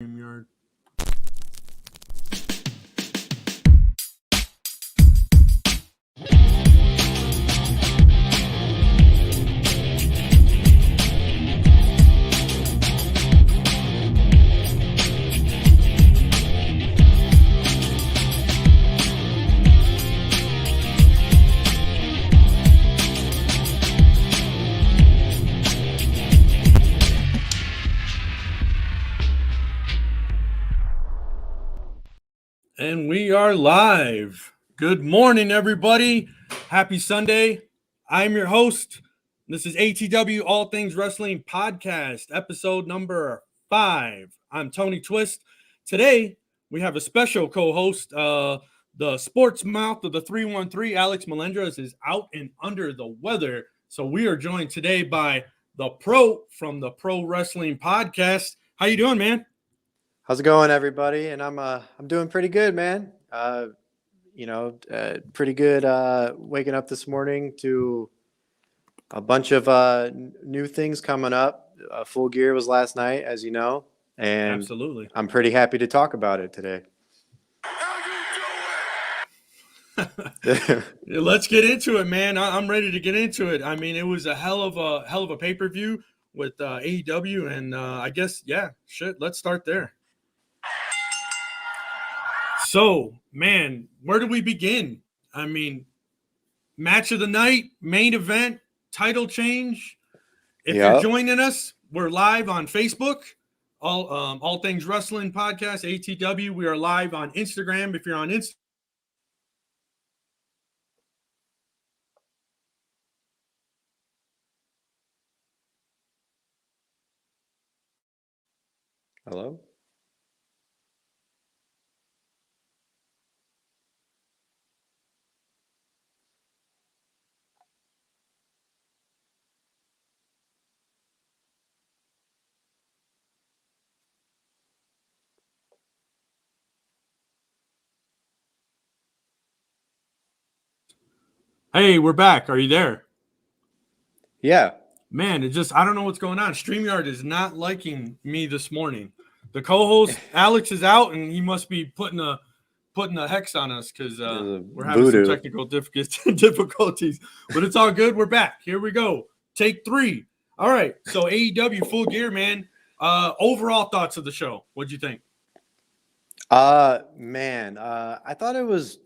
StreamYard. And we are live. Good morning, everybody. Happy Sunday. I'm your host. This is ATW All Things Wrestling Podcast, episode number 5. I'm Tony Twist. Today, we have a special co-host. The sports mouth of the 313, Alex Melendres, is out and under the weather. So we are joined today by the pro from the Pro Wrestling Podcast. How you doing, man? How's it going, everybody? And I'm doing pretty good, man. Pretty good. Waking up this morning to a bunch of new things coming up. Full Gear was last night, as you know, and Absolutely. I'm pretty happy to talk about it today. Let's get into it, man. I'm ready to get into it. I mean, it was a hell of a pay-per-view with AEW, and I guess let's start there. So, man, where do we begin? I mean, match of the night, main event, title change. If you're joining us, we're live on Facebook, All Things Wrestling Podcast, ATW. We are live on Instagram. If you're on Instagram. Hello? Hey, we're back. Are you there? Yeah. Man, I don't know what's going on. StreamYard is not liking me this morning. The co-host, Alex, is out, and he must be putting a hex on us because we're having some technical difficulties. But it's all good. We're back. Here we go. Take 3. All right. So AEW Full Gear, man. Overall thoughts of the show. What'd you think? I thought it was,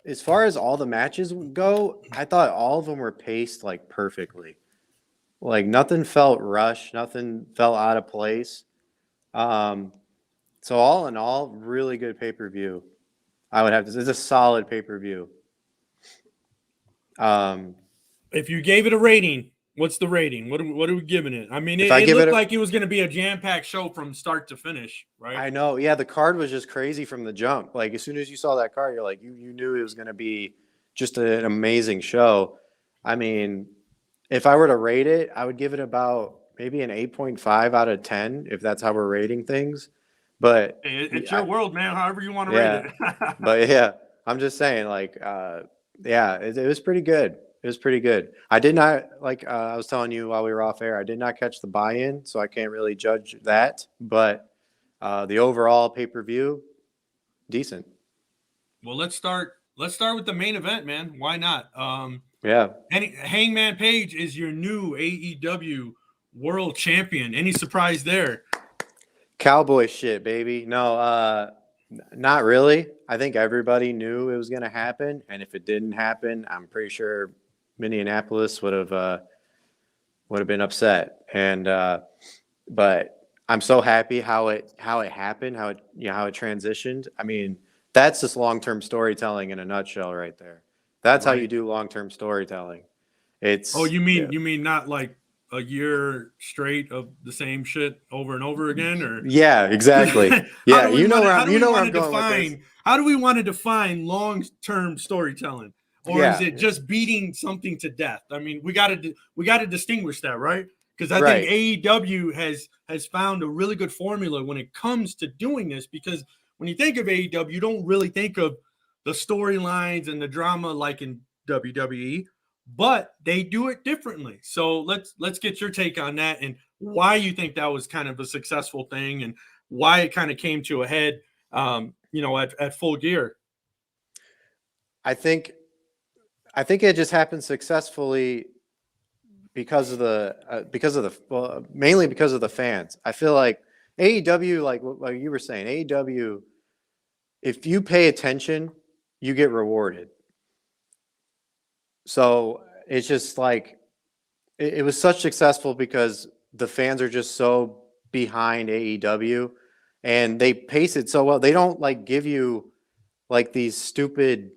as far as all the matches go, I thought all of them were paced like perfectly. Like nothing felt rushed, nothing felt out of place. So all in all, really good pay-per-view. I would have to say it's a solid pay-per-view. If you gave it a rating, what's the rating? What are we giving it? I mean, it looked like it was going to be a jam-packed show from start to finish, right? I know. Yeah, the card was just crazy from the jump. Like as soon as you saw that card, you're like, you knew it was going to be just an amazing show. I mean, if I were to rate it, I would give it about maybe an 8.5 out of 10 if that's how we're rating things. But it's your world, man. However you want to rate it. But yeah, I'm just saying, like, it was pretty good. It was pretty good. I did not, I was telling you while we were off air, I did not catch the buy-in, so I can't really judge that. But the overall pay-per-view, decent. Well, let's start with the main event, man. Why not? Hangman Page is your new AEW World Champion. Any surprise there? Cowboy shit, baby. No, not really. I think everybody knew it was going to happen, and if it didn't happen, I'm pretty sure Minneapolis would have been upset. And but I'm so happy how it happened, how it transitioned. I mean, that's just long-term storytelling in a nutshell, right there. That's how you do long-term storytelling. You mean not like a year straight of the same shit over and over again, or exactly. Yeah, you know where I'm going with this. How do we want to define long-term storytelling, or is it just beating something to death? I mean, we got to distinguish that, right? Because I think AEW has found a really good formula when it comes to doing this. Because when you think of AEW, you don't really think of the storylines and the drama like in WWE. But they do it differently. So let's get your take on that and why you think that was kind of a successful thing and why it kind of came to a head, at Full Gear. I think it just happened successfully because of mainly because of the fans. I feel like AEW, like you were saying, AEW, if you pay attention, you get rewarded. So it's just like it was such successful because the fans are just so behind AEW, and they pace it so well. They don't like give you like these stupid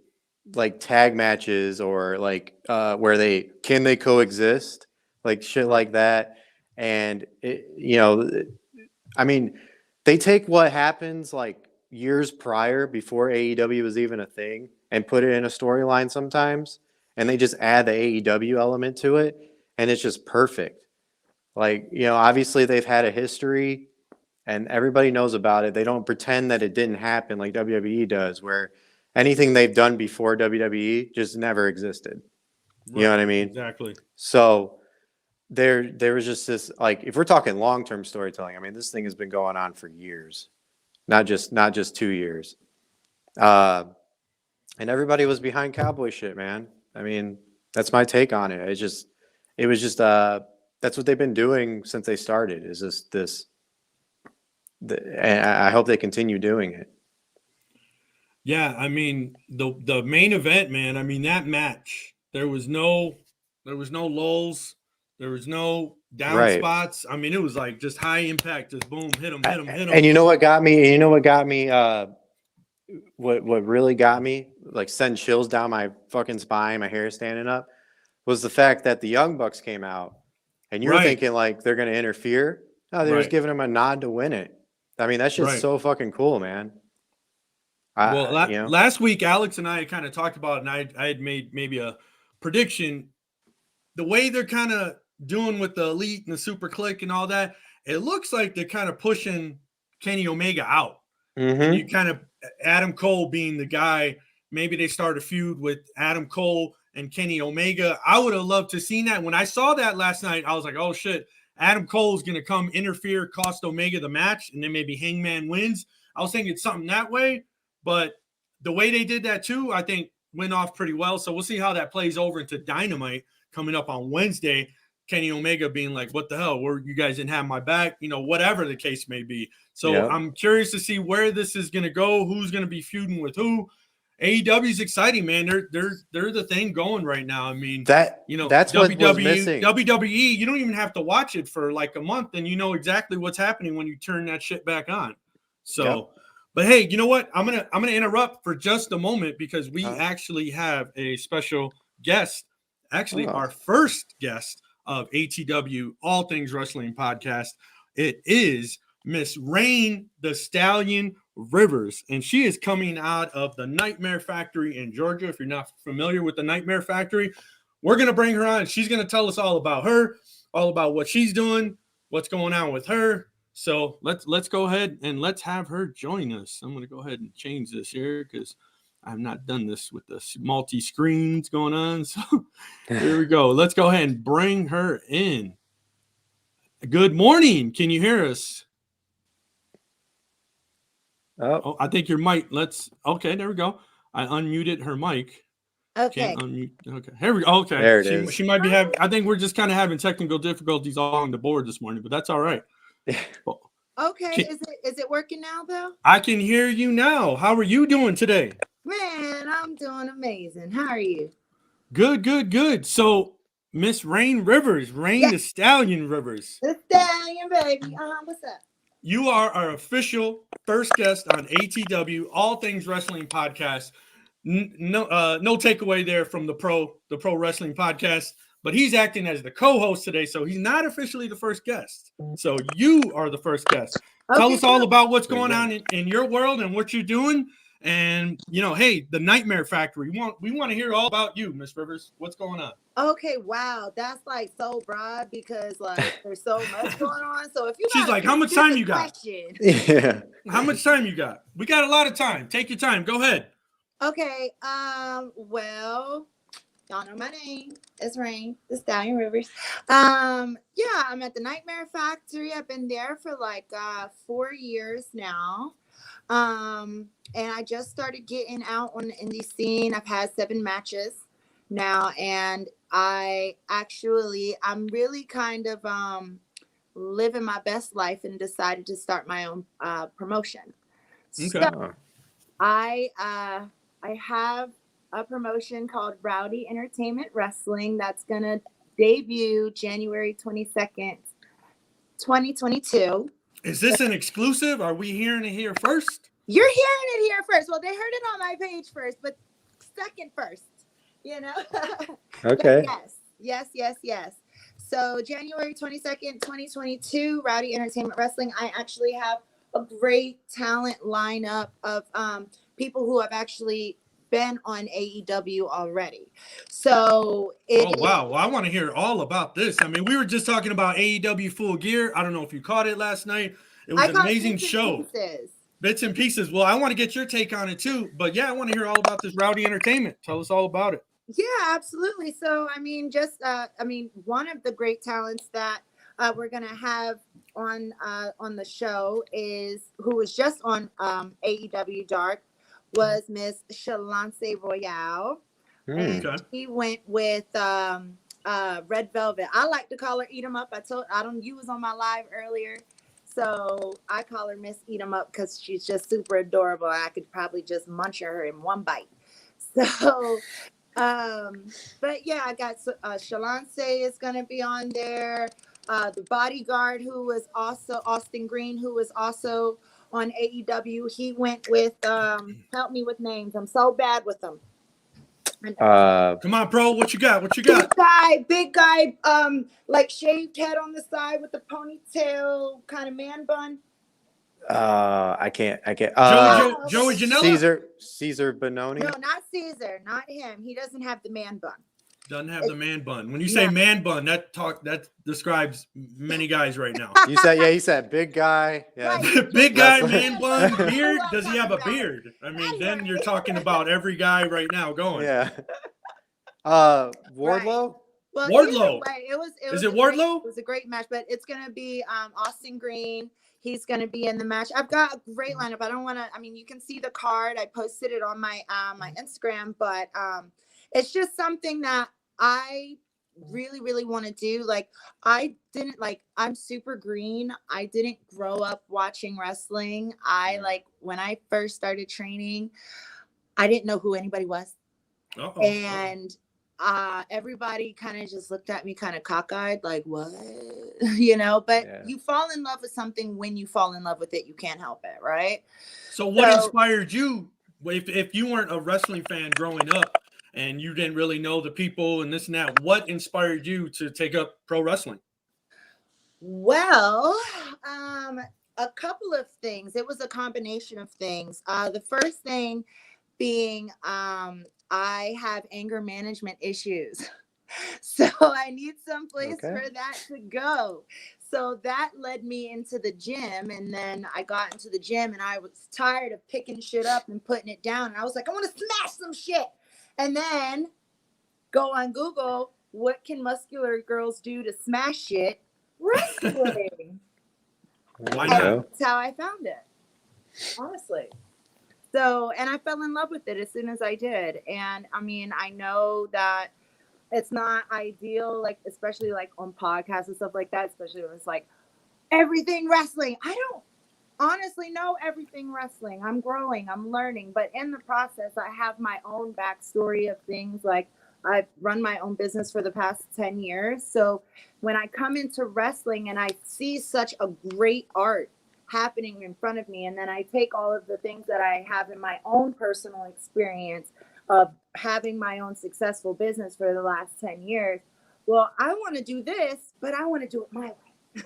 like tag matches or like where they coexist, like shit like that. And I mean, they take what happens like years prior before AEW was even a thing and put it in a storyline sometimes, and they just add the AEW element to it, and it's just perfect. Like, obviously they've had a history and everybody knows about it. They don't pretend that it didn't happen like WWE does, where anything they've done before WWE just never existed. You know what I mean? Exactly. So there was just this, like, if we're talking long-term storytelling, I mean, this thing has been going on for years, not just 2 years. And everybody was behind cowboy shit, man. I mean, that's my take on it. It was just that's what they've been doing since they started, is and I hope they continue doing it. Yeah, I mean, the main event, man. I mean, that match, there was no lulls, there was no down spots. I mean, it was like just high impact, just boom, hit him. And you know what got me? What really got me, like send chills down my fucking spine, my hair standing up, was the fact that the Young Bucks came out, and you're thinking like they're gonna interfere. No, they were just giving them a nod to win it. I mean, that's just so fucking cool, man. Last week, Alex and I kind of talked about it, and I had made maybe a prediction. The way they're kind of doing with the Elite and the Super Click and all that, it looks like they're kind of pushing Kenny Omega out. Mm-hmm. And you kind of, Adam Cole being the guy, maybe they start a feud with Adam Cole and Kenny Omega. I would have loved to seen that. When I saw that last night, I was like, oh shit, Adam Cole's going to come interfere, cost Omega the match, and then maybe Hangman wins. I was thinking something that way, but the way they did that too, I think went off pretty well. So we'll see how that plays over into Dynamite coming up on Wednesday. Kenny Omega being like, what the hell, you guys didn't have my back, whatever the case may be. So I'm curious to see where this is going to go, who's going to be feuding with who. AEW is exciting, man. They're the thing going right now. I mean, that's WWE, what was missing. WWE, you don't even have to watch it for like a month, and you know exactly what's happening when you turn that shit back on. So, but hey, you know what? I'm gonna interrupt for just a moment because we actually have a special guest. Actually, our first guest of ATW All Things Wrestling Podcast. It is Miss Rain the Stallion Rivers, and she is coming out of the Nightmare Factory in Georgia. If you're not familiar with the Nightmare Factory, we're going to bring her on. She's going to tell us all about her, all about what she's doing, what's going on with her. So let's go ahead and let's have her join us. I'm going to go ahead and change this here because I've not done this with the multi-screens going on. So here we go. Let's go ahead and bring her in. Good morning. Can you hear us? Oh, I think your mic. Okay, there we go. I unmuted her mic. Okay. Can't unmute. Okay, here we go. Okay. There it is. She might be having, I think we're just kind of having technical difficulties along the board this morning, but that's all right. Okay. Is it working now though? I can hear you now. How are you doing today? Man, I'm doing amazing. How are you? Good. So Miss Rain Rivers, the Stallion Rivers. The Stallion, baby. What's up? You are our official first guest on ATW All Things Wrestling Podcast. No takeaway there from the Pro Wrestling Podcast, but he's acting as the co-host today, so he's not officially the first guest. So you are the first guest. Tell us all about what's going on in your world and what you're doing. And hey, the Nightmare Factory. We want to hear all about you, Miss Rivers. What's going on? Okay, wow, that's like so broad because like there's so much going on. So if you, she's like, how much time you got? Yeah. How much time you got? We got a lot of time. Take your time. Go ahead. Okay. Well, Y'all know my name. It's Rain, the Stallion Rivers. Yeah, I'm at the Nightmare Factory. I've been there for like 4 years now. And I just started getting out on the indie scene. I've had 7 matches now, and I'm really kind of living my best life and decided to start my own promotion. Okay. So I have a promotion called Rowdy Entertainment Wrestling that's gonna debut January 22nd, 2022. Is this an exclusive? Are we hearing it here first? You're hearing it here first. Well, they heard it on my page first, but second first, you know. Okay. Yes. So January 22nd, 2022, Rowdy Entertainment Wrestling. I actually have a great talent lineup of people who have actually been on AEW already. So wow. Well, I want to hear all about this. I mean, we were just talking about AEW Full Gear. I don't know if you caught it last night. It was an amazing show. Bits and pieces. Well, I want to get your take on it too. But yeah, I want to hear all about this Rowdy Entertainment. Tell us all about it. Yeah, absolutely. So, I mean, one of the great talents that we're gonna have on the show who was just on AEW Dark, was Miss Shalance Royale. And he went with Red Velvet. I like to call her Eat 'em Up. You was on my live earlier, so I call her Miss Eat 'em Up because she's just super adorable. I could probably just munch her in one bite. So, but yeah, I got Shalance is gonna be on there. The bodyguard, who was also Austin Green, who was also on AEW. He went with help me with names. I'm so bad with them. Come on, bro. What you got? Big guy, like shaved head on the side with the ponytail, kind of man bun. I can't. Joey Janela? Caesar Bononi? No, not Caesar, not him. He doesn't have the man bun. Doesn't have the man bun. When you say man bun, that describes many guys right now. He said big guy. Yeah. Right. Big guy, man bun, beard. Does he have a beard? I mean, then you're talking about every guy right now going. Yeah. Wardlow? Right. Well, Wardlow. Way, Is it Wardlow? It was a great match, but it's gonna be Austin Green. He's gonna be in the match. I've got a great lineup. You can see the card. I posted it on my my Instagram, but it's just something that I really, really want to do. Like, I'm super green. I didn't grow up watching wrestling. When I first started training, I didn't know who anybody was. And everybody kind of just looked at me kind of cockeyed, like, what? But you fall in love with something. When you fall in love with it, you can't help it, right? So what inspired you, if you weren't a wrestling fan growing up and you didn't really know the people and this and that, what inspired you to take up pro wrestling? Well, a couple of things. It was a combination of things. The first thing being, I have anger management issues. So I need some place for that to go. So that led me into the gym. And then I got into the gym and I was tired of picking shit up and putting it down. And I was like, I want to smash some shit. And then go on Google, what can muscular girls do to smash shit? Wrestling. That's how I found it, honestly. So, and I fell in love with it as soon as I did. And I mean, I know that it's not ideal, like, especially like on podcasts and stuff like that, especially when it's like everything wrestling. I don't honestly know everything wrestling. I'm growing, I'm learning, but in the process, I have my own backstory of things. Like, I've run my own business for the past 10 years. So when I come into wrestling and I see such a great art happening in front of me, and then I take all of the things that I have in my own personal experience of having my own successful business for the last 10 years, well, I want to do this, but I want to do it my way.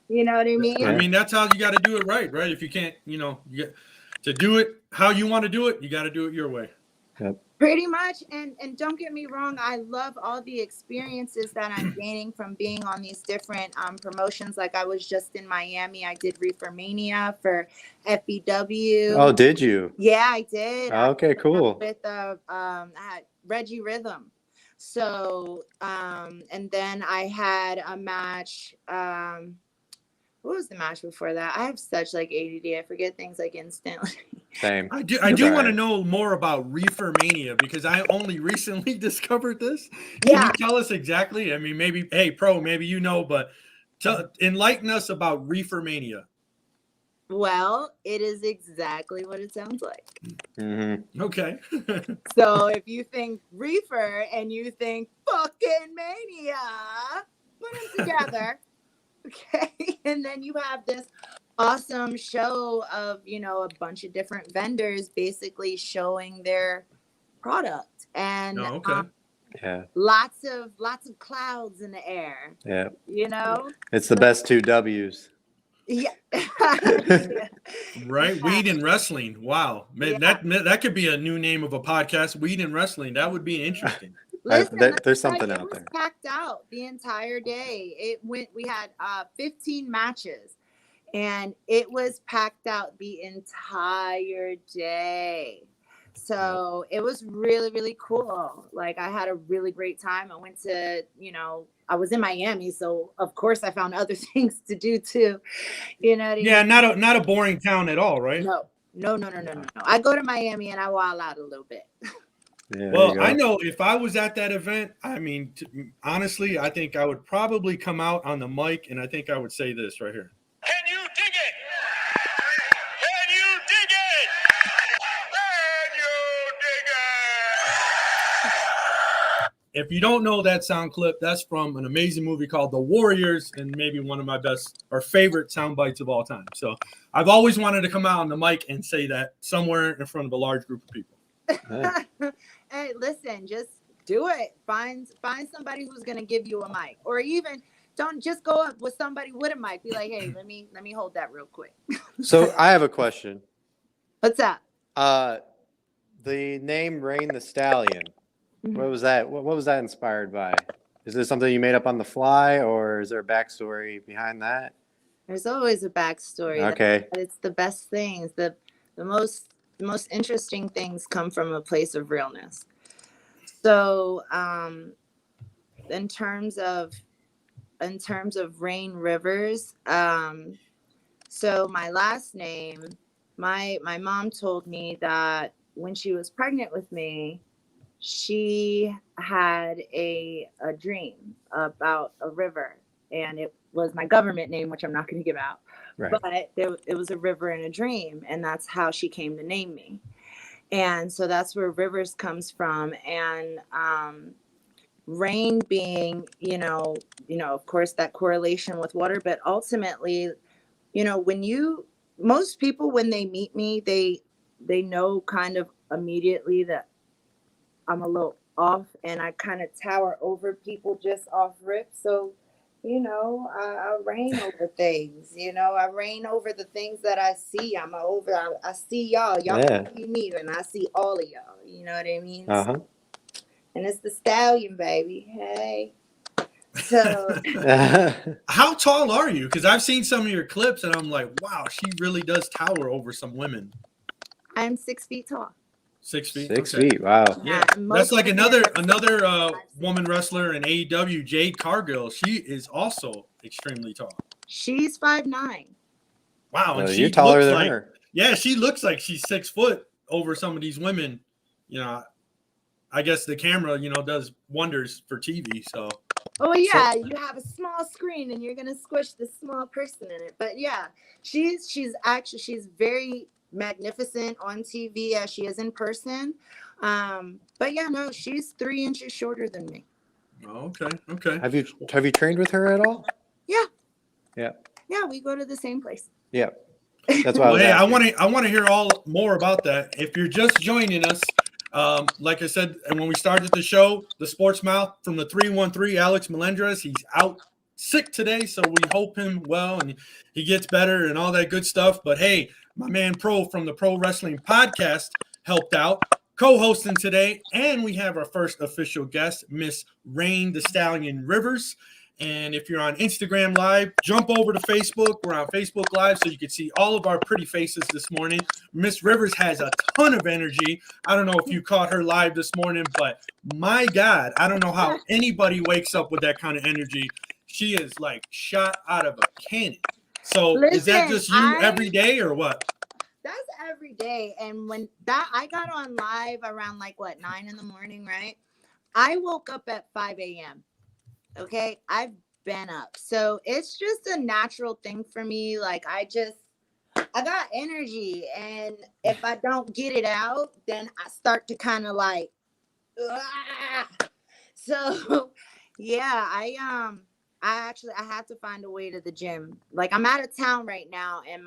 You know what I mean? I mean, that's how you got to do it right? If you can't, to do it how you want to do it, you got to do it your way. Yep. Pretty much. And don't get me wrong, I love all the experiences that I'm gaining from being on these different promotions. Like, I was just in Miami. I did Reefer Mania for FEW. Oh, did you? Yeah, I did. Okay, cool. With I had Reggie Rhythm. So, and then I had a match. What was the match before that? I have such like ADD. I forget things like instantly. Same. I do want to know more about Reefer Mania because I only recently discovered this. Can you tell us exactly? I mean, maybe, hey, Pro, maybe you know, but enlighten us about Reefer Mania. Well, it is exactly what it sounds like. Mm-hmm. Okay. So if you think reefer and you think fucking mania, put them together. Okay. And then you have this awesome show of, you know, a bunch of different vendors basically showing their product and Yeah. lots of clouds in the air. Yeah. You know? It's the best 2 W's. Yeah. Right. Weed and wrestling. Wow. Man, that could be a new name of a podcast. Weed and wrestling. That would be interesting. Listen, there's something out there. there. Packed out the entire day. We had 15 matches and it was packed out the entire day. So it was really, really cool. Like I had a really great time. I went to, you know, I was in Miami, so of course I found other things to do too. You know what I mean? Not a boring town at all, right? No. I go to Miami and I wild out a little bit. Yeah, well, I know if I was at that event, I mean, honestly, I think I would probably come out on the mic and I think I would say this right here. Can you dig it? Can you dig it? Can you dig it? If you don't know that sound clip, that's from an amazing movie called The Warriors and maybe one of my best or favorite sound bites of all time. So I've always wanted to come out on the mic and say that somewhere in front of a large group of people. Hey, listen, just do it. Find somebody who's gonna give you a mic, or even don't just go up with somebody with a mic. Be like, hey, let me hold that real quick. So I have a question. What's up? The name Rain the Stallion. What was that? What was that inspired by? Is this something you made up on the fly, or is there a backstory behind that? There's always a backstory. Okay. It's the best things. The most interesting things come from a place of realness. So, in terms of Rain Rivers, so my last name, my mom told me that when she was pregnant with me, she had a dream about a river, and it was my government name, which I'm not going to give out. Right. But it was a river in a dream, and that's how she came to name me. And so that's where Rivers comes from. And rain being, you know, of course, that correlation with water. But ultimately, you know, most people, when they meet me, they know kind of immediately that I'm a little off and I kind of tower over people just off rip. So, you know, I reign over things, you know, I reign over the things that I see. I see y'all see me, and I see all of y'all, you know what I mean? Uh-huh. And it's the Stallion, baby. Hey. So how tall are you? Because I've seen some of your clips and I'm like, wow, she really does tower over some women. I'm 6 feet tall. 6 feet. 6 feet. Wow. Yeah, that's like another woman wrestler in AEW, Jade Cargill. She is also extremely tall. She's 5'9". Wow, and you're taller than like, her. Yeah, she looks like she's 6 foot over some of these women. You know, I guess the camera, you know, does wonders for TV. So. Oh yeah, you have a small screen and you're gonna squish this small person in it. But yeah, she's very magnificent on TV as she is in person. But yeah, no, she's 3 inches shorter than me. Oh, okay. Have you trained with her at all? Yeah. Yeah. Yeah, we go to the same place. Yeah. That's why I want to hear more about that. If you're just joining us, like I said, and when we started the show, the sports mouth from the 313, Alex Melendrez, he's out sick today, so we hope him well and he gets better and all that good stuff. But hey, my man Pro from the Pro Wrestling Podcast helped out, co-hosting today, and we have our first official guest, Miss Rain the Stallion Rivers. And if you're on Instagram Live, jump over to Facebook. We're on Facebook Live, so you can see all of our pretty faces this morning. Miss Rivers has a ton of energy. I don't know if you caught her live this morning, but my God, I don't know how anybody wakes up with that kind of energy. She is like shot out of a cannon. So is that just you every day or what? That's every day. And when that I got on live around 9 in the morning, right? I woke up at 5 a.m. Okay, I've been up, so it's just a natural thing for me. Like I got energy, and if I don't get it out, then I start to kind of so yeah, I have to find a way to the gym. Like I'm out of town right now, and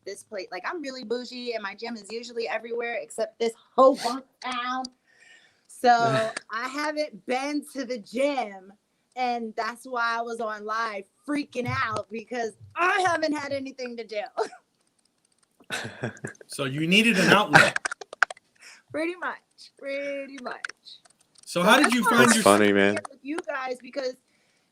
this place, I'm really bougie, and my gym is usually everywhere except this whole bunk town. So I haven't been to the gym. And that's why I was on live freaking out, because I haven't had anything to do. So you needed an outlet. Pretty much. So how did you find That's funny, man. With you guys, because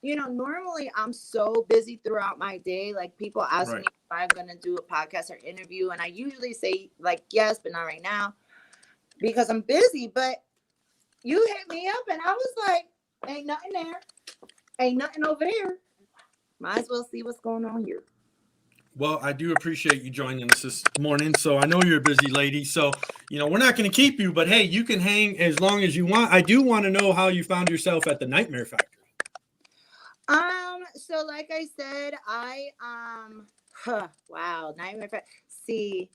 normally I'm so busy throughout my day. Like people ask me if I'm gonna do a podcast or interview, and I usually say yes, but not right now because I'm busy. But you hit me up, and I was like, ain't nothing there. Ain't nothing over there. Might as well see what's going on here. Well, I do appreciate you joining us this morning. So I know you're a busy lady. So, we're not going to keep you, but hey, you can hang as long as you want. I do want to know how you found yourself at the Nightmare Factory. So like I said, wow, Nightmare Factory. See,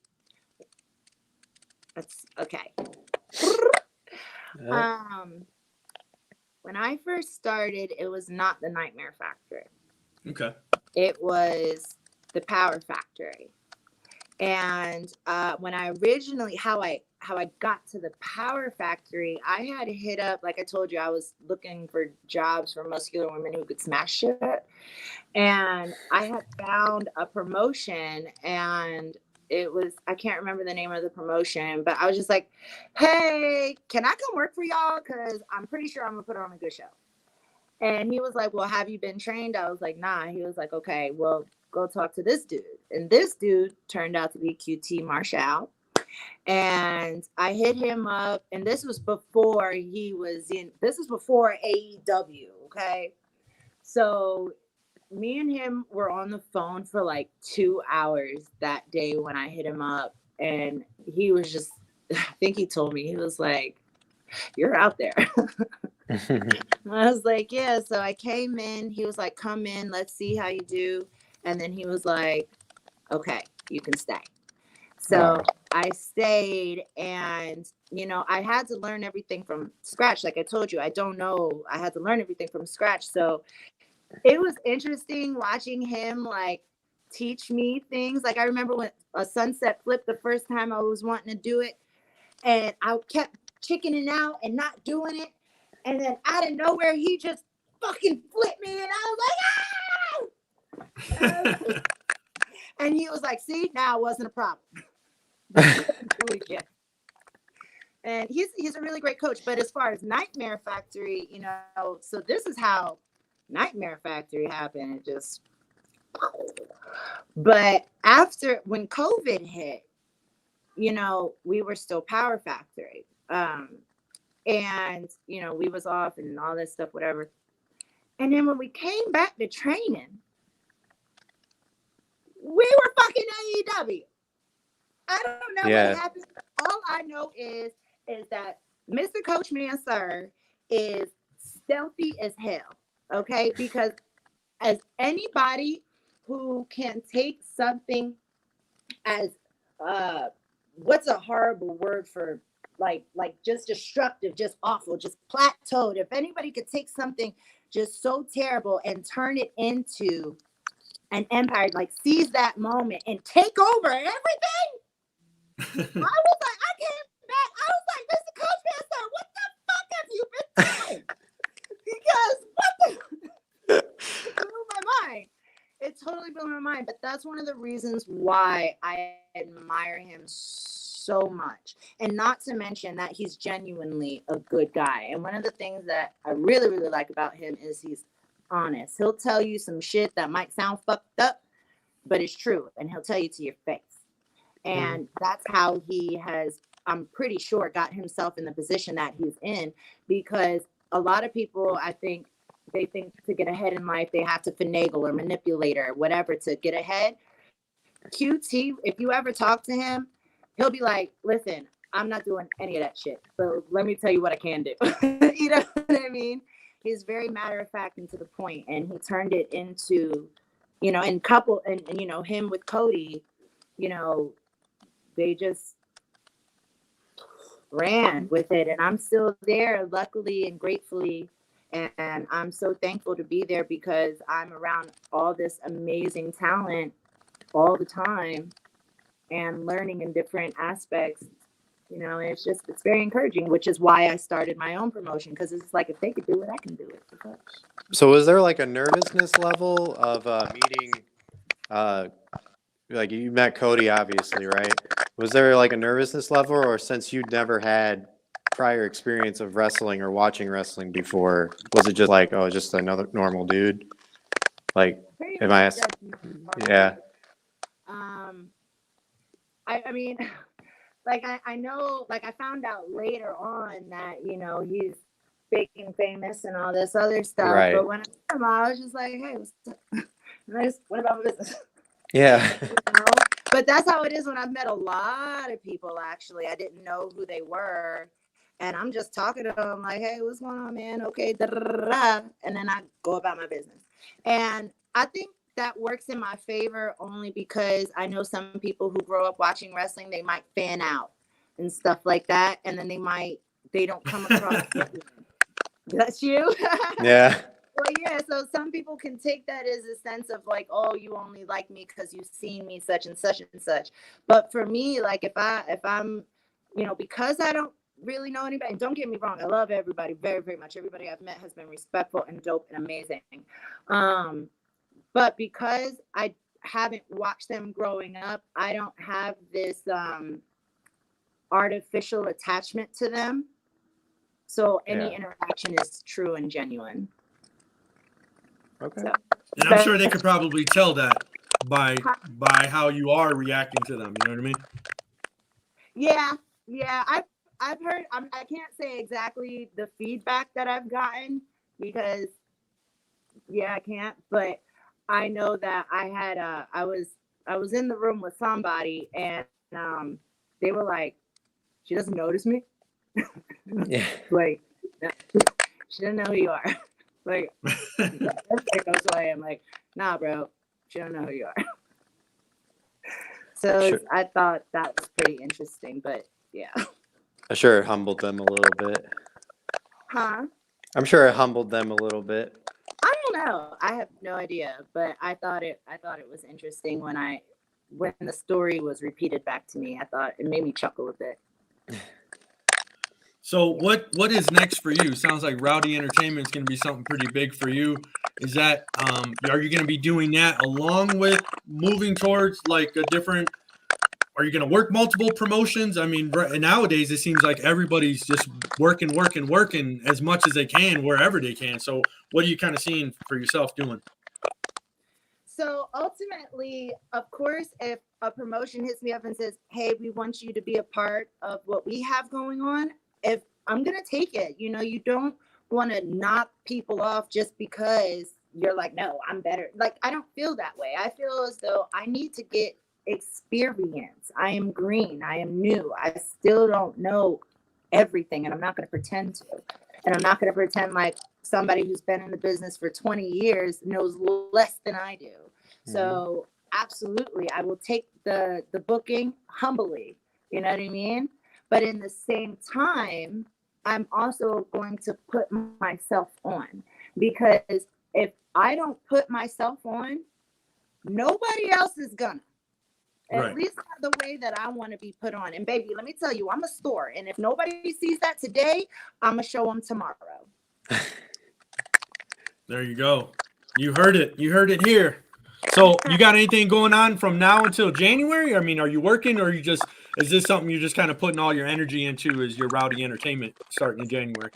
that's okay. When I first started, it was not the Nightmare Factory. Okay. It was the Power Factory. And when I originally, how I got to the Power Factory, I had to hit up, like I told you, I was looking for jobs for muscular women who could smash shit. And I had found a promotion, and it was, I can't remember the name of the promotion, but I was just like, hey, can I come work for y'all? Because I'm pretty sure I'm going to put on a good show. And he was like, well, have you been trained? I was like, nah. He was like, okay, well, go talk to this dude. And this dude turned out to be QT Marshall. And I hit him up. And this was before AEW, okay? So me and him were on the phone for 2 hours that day when I hit him up, and he was just, I think he told me, he was like, you're out there. I was like, yeah. So I came in, he was like, come in, let's see how you do. And then he was like, okay, you can stay. So I stayed, and I had to learn everything from scratch. Like I told you, I don't know, I had to learn everything from scratch. So it was interesting watching him teach me things. Like I remember when a sunset flip, the first time I was wanting to do it, and I kept chickening out and not doing it. And then out of nowhere, he just fucking flipped me, and I was like, ah! And he was like, see, now it wasn't a problem. And he's a really great coach. But as far as Nightmare Factory, so this is how Nightmare Factory happened. It just, but when COVID hit, we were still Power Factory. And, we was off and all that stuff, whatever. And then when we came back to training, we were fucking AEW. I don't know what happened. All I know is that Mr. Coach Man, sir, is stealthy as hell. Okay? Because as anybody who can take something as, what's a horrible word for like just destructive, just awful, just plateaued. If anybody could take something just so terrible and turn it into an empire, seize that moment and take over everything. I was like, I came back. I was like, Mr. Coach Master, what the fuck have you been doing? Because it blew my mind. It totally blew my mind. But that's one of the reasons why I admire him so much. And not to mention that he's genuinely a good guy. And one of the things that I really, really like about him is he's honest. He'll tell you some shit that might sound fucked up, but it's true, and he'll tell you to your face. And that's how he has, I'm pretty sure, got himself in the position that he's in, because a lot of people, I think, they think to get ahead in life, they have to finagle or manipulate or whatever to get ahead. QT, if you ever talk to him, he'll be like, listen, I'm not doing any of that shit. So let me tell you what I can do. You know what I mean? He's very matter of fact and to the point, and he turned it into, you know, and you know, him with Cody, you know, they just ran with it, and I'm still there, luckily and gratefully, and I'm so thankful to be there because I'm around all this amazing talent all the time and learning in different aspects. You know, it's very encouraging, which is why I started my own promotion, because it's like, if they could do it, I can do it. So was there like a nervousness level of meeting, like you met Cody, obviously, right? Was there like a nervousness level, or since you'd never had prior experience of wrestling or watching wrestling before, was it just like, oh, just another normal dude? Like, am I? Yeah. I mean, like I know, like I found out later on that, you know, he's big and famous and all this other stuff. Right. But when I met him, I was just like, hey, what's up? And I just went about my business. Yeah. You know? But that's how it is when I've met a lot of people, actually. I didn't know who they were. And I'm just talking to them like, hey, what's going on, man? Okay. Da-da-da-da. And then I go about my business. And I think that works in my favor only because I know some people who grow up watching wrestling, they might fan out and stuff like that. And then they don't come across. That's you? Yeah. Well, yeah, so some people can take that as a sense of like, oh, you only like me because you've seen me such and such and such. But for me, like if I'm, you know, because I don't really know anybody, and don't get me wrong, I love everybody very, very much. Everybody I've met has been respectful and dope and amazing. But because I haven't watched them growing up, I don't have this artificial attachment to them. So any interaction is true and genuine. Okay. So, And I'm sure they could probably tell that by how you are reacting to them. You know what I mean? Yeah. I've heard. I can't say exactly the feedback that I've gotten because, I can't. But I know that I had. I was in the room with somebody, and they were like, "She doesn't notice me." Yeah. Like, she doesn't know who you are. Like, everybody knows who I am. Like, nah, bro, she don't know who you are. So Sure. I thought that was pretty interesting, but yeah. I'm sure it humbled them a little bit. Huh? I'm sure it humbled them a little bit. I don't know. I have no idea, but I thought it was interesting when the story was repeated back to me. I thought it made me chuckle a bit. So what is next for you? Sounds like Rowdy Entertainment is going to be something pretty big for you. Is that are you going to be doing that along with moving towards like a different? Are you going to work multiple promotions? I mean, nowadays it seems like everybody's just working as much as they can wherever they can. So what are you kind of seeing for yourself doing? So ultimately, of course, if a promotion hits me up and says, "Hey, we want you to be a part of what we have going on," if I'm going to take it. You know, you don't want to knock people off just because you're like, no, I'm better. Like, I don't feel that way. I feel as though I need to get experience. I am green. I am new. I still don't know everything, and I'm not going to pretend to. And I'm not going to pretend like somebody who's been in the business for 20 years knows less than I do. Mm-hmm. So absolutely, I will take the booking humbly. You know what I mean? But in the same time, I'm also going to put myself on, because if I don't put myself on, nobody else is gonna. At least not the way that I want to be put on. And baby, let me tell you, I'm a store. And if nobody sees that today, I'm going to show them tomorrow. There you go. You heard it. You heard it here. So you got anything going on from now until January? I mean, are you working, or is this something you're just kind of putting all your energy into as your Rowdy Entertainment starting in January?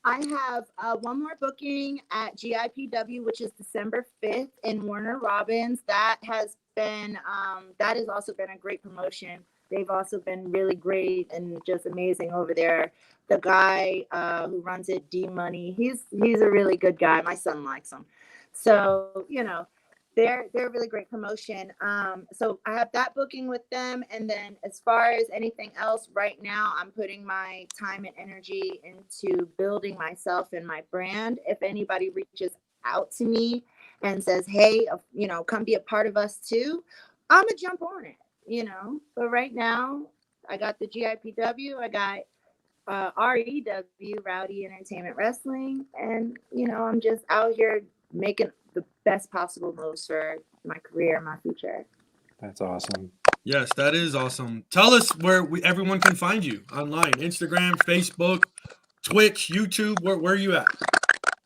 I have one more booking at GIPW, which is December 5th in Warner Robins. That has also been a great promotion. They've also been really great and just amazing over there. The guy who runs it, D Money, he's a really good guy. My son likes him. So, they're a really great promotion. So I have that booking with them. And then as far as anything else, right now, I'm putting my time and energy into building myself and my brand. If anybody reaches out to me and says, hey, come be a part of us too, I'm going to jump on it, But right now, I got the GIPW, I got REW, Rowdy Entertainment Wrestling. And, I'm just out here making the best possible moves for my career and my future. That's awesome. Yes, that is awesome. Tell us where everyone can find you online: Instagram, Facebook, Twitch, YouTube. Where are you at?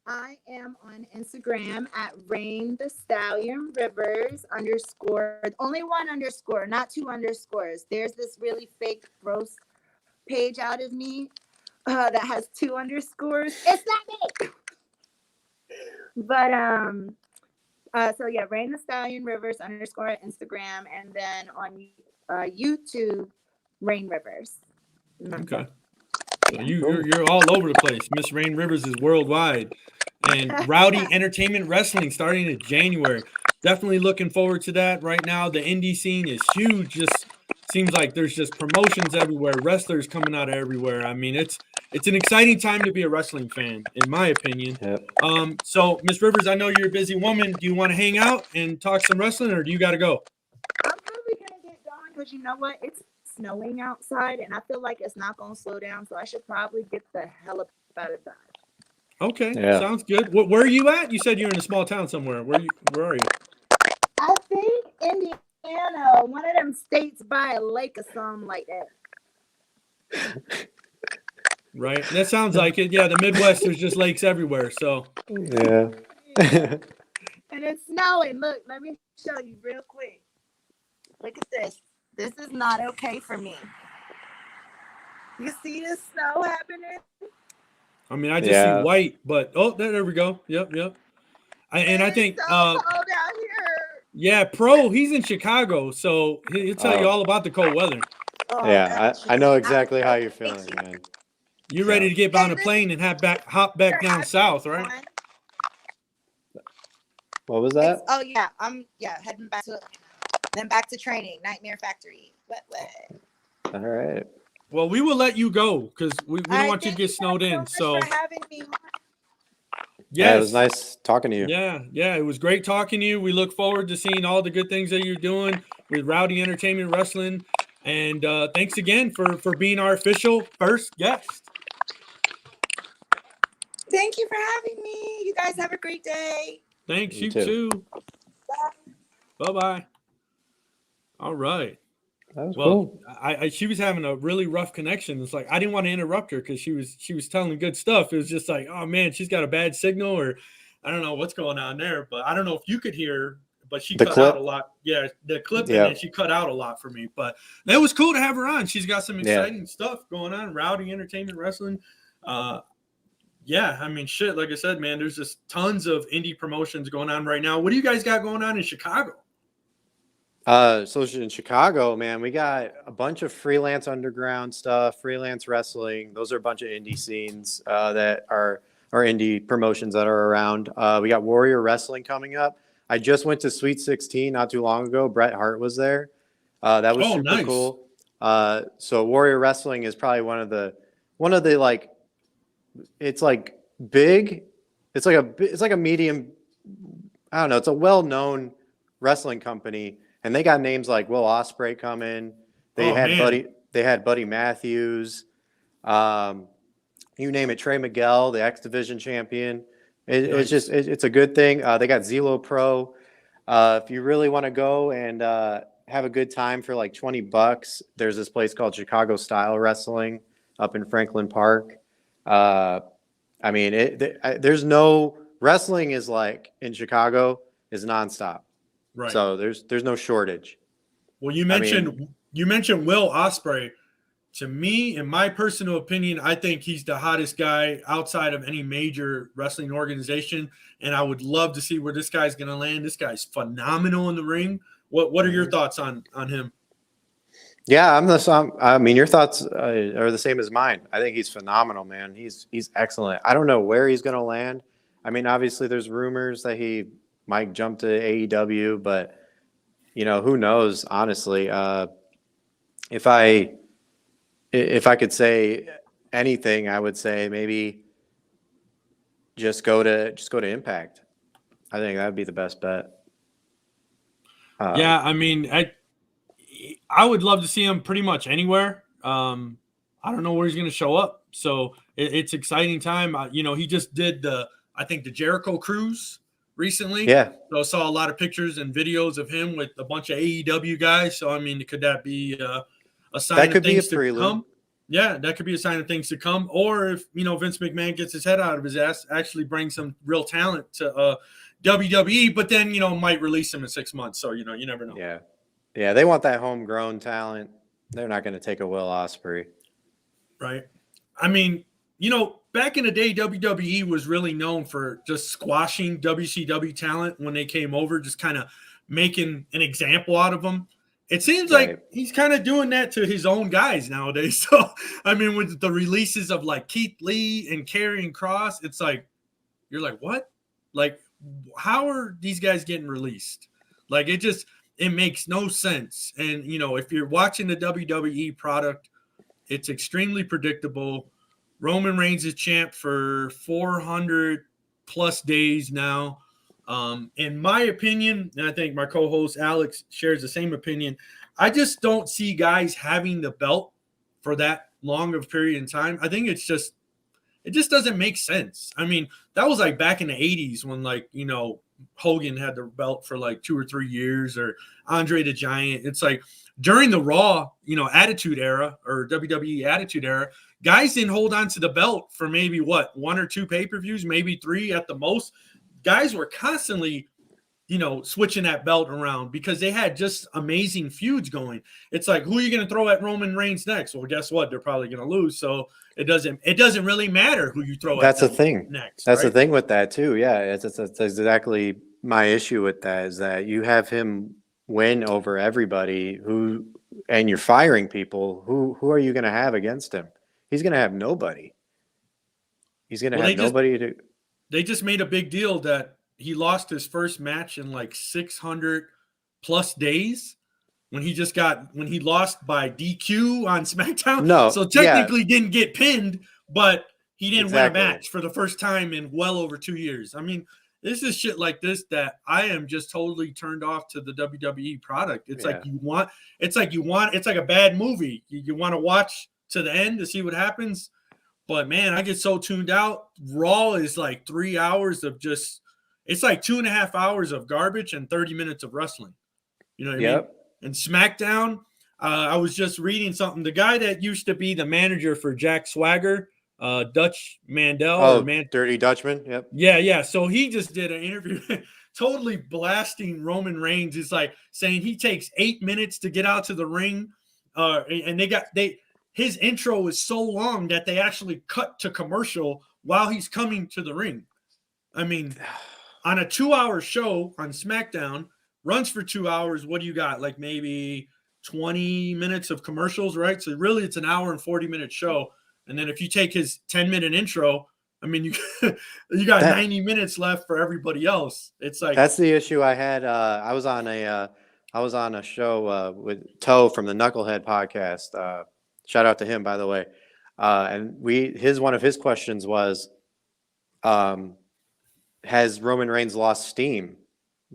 I am on Instagram at Rain the Stallion Rivers _ only one underscore, not two underscores. There's this really fake gross page out of me that has two underscores. It's not me. But so yeah, Rain the Stallion Rivers _ Instagram, and then on YouTube, Rain Rivers. Okay. So you're all over the place. Miss Rain Rivers is worldwide. And Rowdy Entertainment Wrestling starting in January. Definitely looking forward to that. Right now, the indie scene is huge. Just seems like there's just promotions everywhere, wrestlers coming out of everywhere. I mean, it's an exciting time to be a wrestling fan, in my opinion. Yep. So, Miss Rivers, I know you're a busy woman. Do you want to hang out and talk some wrestling, or do you got to go? I'm probably gonna get going because you know what? It's snowing outside, and I feel like it's not gonna slow down. So I should probably get the hell up out of Dodge. Okay, Yeah. Sounds good. Where are you at? You said you're in a small town somewhere. Where are you? I think Indiana, one of them states by a lake or something like that. Right. That sounds like it. Yeah, the Midwest, there's just lakes everywhere. So Yeah. And it's snowing. Look, let me show you real quick. Look at this. This is not okay for me. You see the snow happening? I mean, I just see white, but there we go. Yep. I think so cold out here. Yeah, Pro, he's in Chicago, so he'll tell you all about the cold weather. Yeah, I know exactly how you're feeling, man. You ready to get on a plane and hop back down south, right? What was that? I'm heading back to training. Nightmare Factory. What? All right. Well, we will let you go because we don't want you to get snowed in. So for having me. Yes. Yeah, it was nice talking to you. Yeah, it was great talking to you. We look forward to seeing all the good things that you're doing with Rowdy Entertainment Wrestling. And thanks again for being our official first guest. Thank you for having me. You guys have a great day. Thanks, you too. Bye-bye. All right. That was cool. She was having a really rough connection. It's like I didn't want to interrupt her because she was telling good stuff. It was just like, oh man, she's got a bad signal, or I don't know what's going on there. But I don't know if you could hear her, but she cut out a lot. Yeah, the clip, and then she cut out a lot for me. But it was cool to have her on. She's got some exciting stuff going on. Rowdy Entertainment Wrestling. Yeah, I mean, shit. Like I said, man, there's just tons of indie promotions going on right now. What do you guys got going on in Chicago? So in Chicago, man, we got a bunch of freelance underground stuff, freelance wrestling. Those are a bunch of indie scenes that are indie promotions that are around. We got Warrior Wrestling coming up. I just went to Sweet 16 not too long ago. Bret Hart was there. That was super cool. So Warrior Wrestling is probably one of the like, it's like big. It's like a medium. I don't know. It's a well-known wrestling company. And they got names like Will Ospreay coming. They had Buddy Matthews. You name it, Trey Miguel, the X Division champion. It's a good thing. They got Zelo Pro. If you really want to go and have a good time for like $20, there's this place called Chicago Style Wrestling up in Franklin Park. I mean, there's no wrestling is like in Chicago is nonstop. Right. So there's no shortage. Well, you mentioned Will Ospreay. to me, in my personal opinion, I think he's the hottest guy outside of any major wrestling organization. And I would love to see where this guy's going to land. This guy's phenomenal in the ring. What are your thoughts on him? Yeah, I mean, your thoughts are the same as mine. I think he's phenomenal, man. He's excellent. I don't know where he's going to land. I mean, obviously, there's rumors that he might jump to AEW, but who knows? Honestly, if I could say anything, I would say maybe just go to Impact. I think that would be the best bet. Yeah, I mean, I would love to see him pretty much anywhere. I don't know where he's going to show up, so it's exciting time. He just did the Jericho Cruise recently. Yeah. So I saw a lot of pictures and videos of him with a bunch of AEW guys. So I mean, could that be a sign of things to come? Yeah, that could be a sign of things to come. Or if Vince McMahon gets his head out of his ass, actually bring some real talent to WWE, but then might release him in 6 months. So you never know. Yeah, they want that homegrown talent. They're not going to take a Will Ospreay. Right. I mean, back in the day, WWE was really known for just squashing WCW talent when they came over, just kind of making an example out of them. It seems like he's kind of doing that to his own guys nowadays. So, I mean, with the releases of like Keith Lee and Karrion Kross, it's like, you're like, what? Like, how are these guys getting released? Like, it makes no sense. And, if you're watching the WWE product, it's extremely predictable. Roman Reigns is champ for 400 plus days now. In my opinion, and I think my co-host Alex shares the same opinion, I just don't see guys having the belt for that long of a period in time. I think it just doesn't make sense. I mean, that was like back in the 80s when Hogan had the belt for like 2 or 3 years, or Andre the Giant. It's like during the Raw, Attitude Era or WWE Attitude Era, guys didn't hold on to the belt for maybe 1 or 2 pay-per-views, maybe 3 at the most. Guys were constantly, switching that belt around because they had just amazing feuds going. It's like, who are you going to throw at Roman Reigns next? Well, guess what? They're probably going to lose. So it doesn't really matter who you throw That's at the thing. Next. That's right? the thing with that too. Yeah, it's exactly my issue with that, is that you have him win over everybody and you're firing people. Who are you going to have against him? He's going to have nobody. He's going to have nobody to. They just made a big deal that he lost his first match in like 600 plus days when he lost by DQ on SmackDown. No, so technically didn't get pinned, but he didn't win a match for the first time in well over 2 years. I mean, this is shit like this that I am just totally turned off to the WWE product. It's like it's like a bad movie. You want to watch to the end to see what happens. But man, I get so tuned out. Raw is like 3 hours of it's like 2.5 hours of garbage and 30 minutes of wrestling. You know what I mean? And SmackDown, I was just reading something. The guy that used to be the manager for Jack Swagger, Dutch Mandel. Dirty Dutchman. Yep. Yeah. So he just did an interview totally blasting Roman Reigns. It's like saying he takes 8 minutes to get out to the ring. And his intro is so long that they actually cut to commercial while he's coming to the ring. I mean, on a 2-hour show on SmackDown, runs for 2 hours. What do you got? Like maybe 20 minutes of commercials, right? So really it's an hour and 40-minute show. And then if you take his 10-minute intro, I mean, you got 90 minutes left for everybody else. It's like, that's the issue I had. I was on a show with Toe from the Knucklehead podcast. Shout out to him, by the way. And one of his questions was, has Roman Reigns lost steam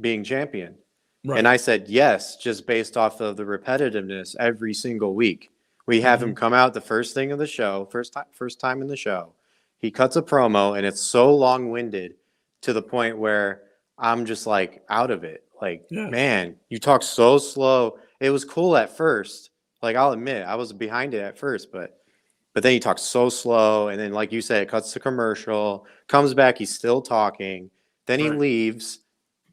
being champion? Right. And I said yes, just based off of the repetitiveness every single week. We have him come out the first thing of the show, first time in the show. He cuts a promo, and it's so long-winded to the point where I'm just like out of it. Like, man, you talk so slow. It was cool at first. Like, I'll admit, I was behind it at first, but then he talks so slow, and then, like you said, it cuts to commercial, comes back, he's still talking, then he leaves,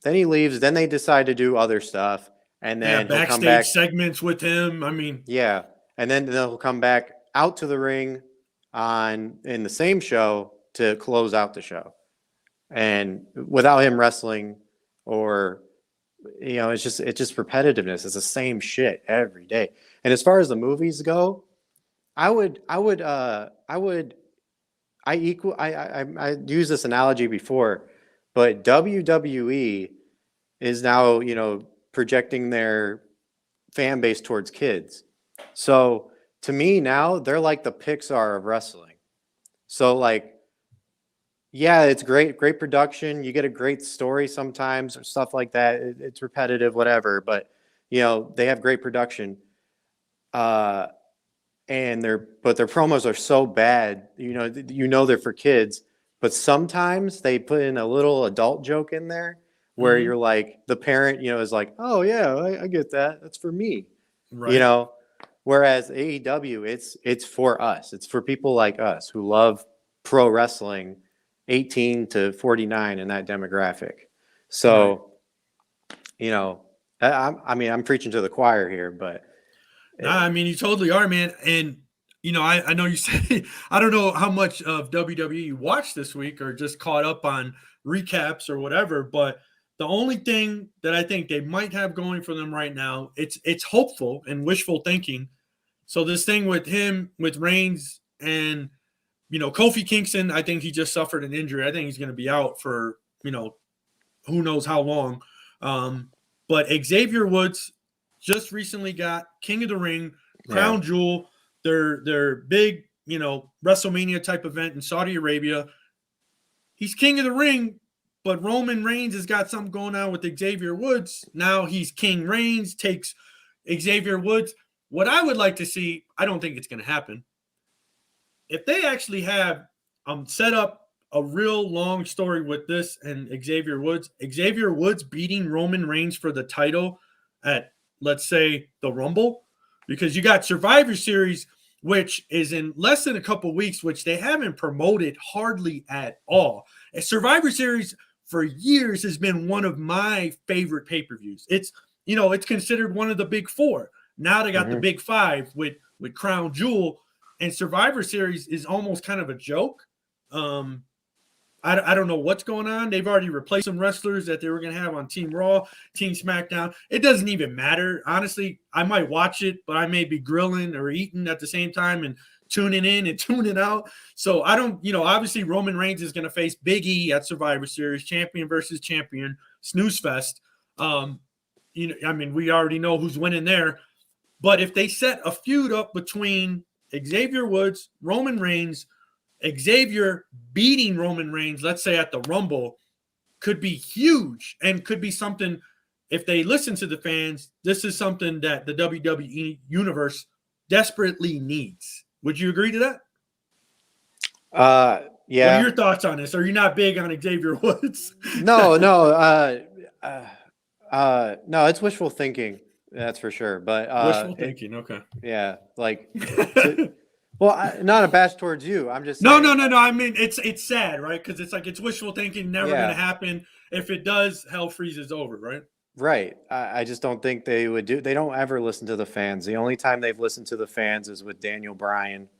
then they decide to do other stuff, and then he'll come back. Backstage segments with him, I mean. Yeah, and then they'll come back out to the ring in the same show to close out the show, and without him wrestling, or it's just repetitiveness. It's the same shit every day. And as far as the movies go, I used this analogy before, but WWE is now, projecting their fan base towards kids. So to me now, they're like the Pixar of wrestling. So like, yeah, it's great production. You get a great story sometimes or stuff like that. It's repetitive, whatever, but they have great production. And their promos are so bad, they're for kids, but sometimes they put in a little adult joke in there where you're like, the parent, is like, oh yeah, I get that. That's for me, Right. Whereas AEW, it's for us. It's for people like us who love pro wrestling, 18 to 49 in that demographic. So, I'm preaching to the choir here, but. Nah, I mean, you totally are, man. And, I know you said, I don't know how much of WWE you watched this week or just caught up on recaps or whatever, but the only thing that I think they might have going for them right now, it's hopeful and wishful thinking. So this thing with him, with Reigns and, Kofi Kingston, I think he just suffered an injury. I think he's going to be out for, who knows how long. But Xavier Woods just recently got King of the Ring, Crown Jewel, their big, WrestleMania type event in Saudi Arabia. He's King of the Ring, but Roman Reigns has got something going on with Xavier Woods. Now he's King Reigns, takes Xavier Woods. What I would like to see, I don't think it's going to happen. If they actually have set up a real long story with this and Xavier Woods beating Roman Reigns for the title at, let's say, the Rumble, because you got Survivor Series, which is in less than a couple weeks, which they haven't promoted hardly at all. A Survivor Series for years has been one of my favorite pay-per-views. It's considered one of the big four. Now they got the big five with Crown Jewel, and Survivor Series is almost kind of a joke. I don't know what's going on. They've already replaced some wrestlers that they were going to have on Team Raw, Team SmackDown. It doesn't even matter. Honestly, I might watch it, but I may be grilling or eating at the same time and tuning in and tuning out. So I don't, obviously Roman Reigns is going to face Big E at Survivor Series, champion versus champion, snooze fest. We already know who's winning there. But if they set a feud up between Xavier Woods, Roman Reigns, Xavier beating Roman Reigns, let's say at the Rumble, could be huge and could be something, if they listen to the fans, this is something that the WWE universe desperately needs. Would you agree to that? Yeah. What are your thoughts on this? Are you not big on Xavier Woods? No, it's wishful thinking. That's for sure. But wishful thinking. Okay. Yeah. Like, not a bash towards you. I'm just saying. No. I mean, it's sad, right? Because it's like it's wishful thinking, never going to happen. If it does, hell freezes over, right? Right. I just don't think they would do. They don't ever listen to the fans. The only time they've listened to the fans is with Daniel Bryan,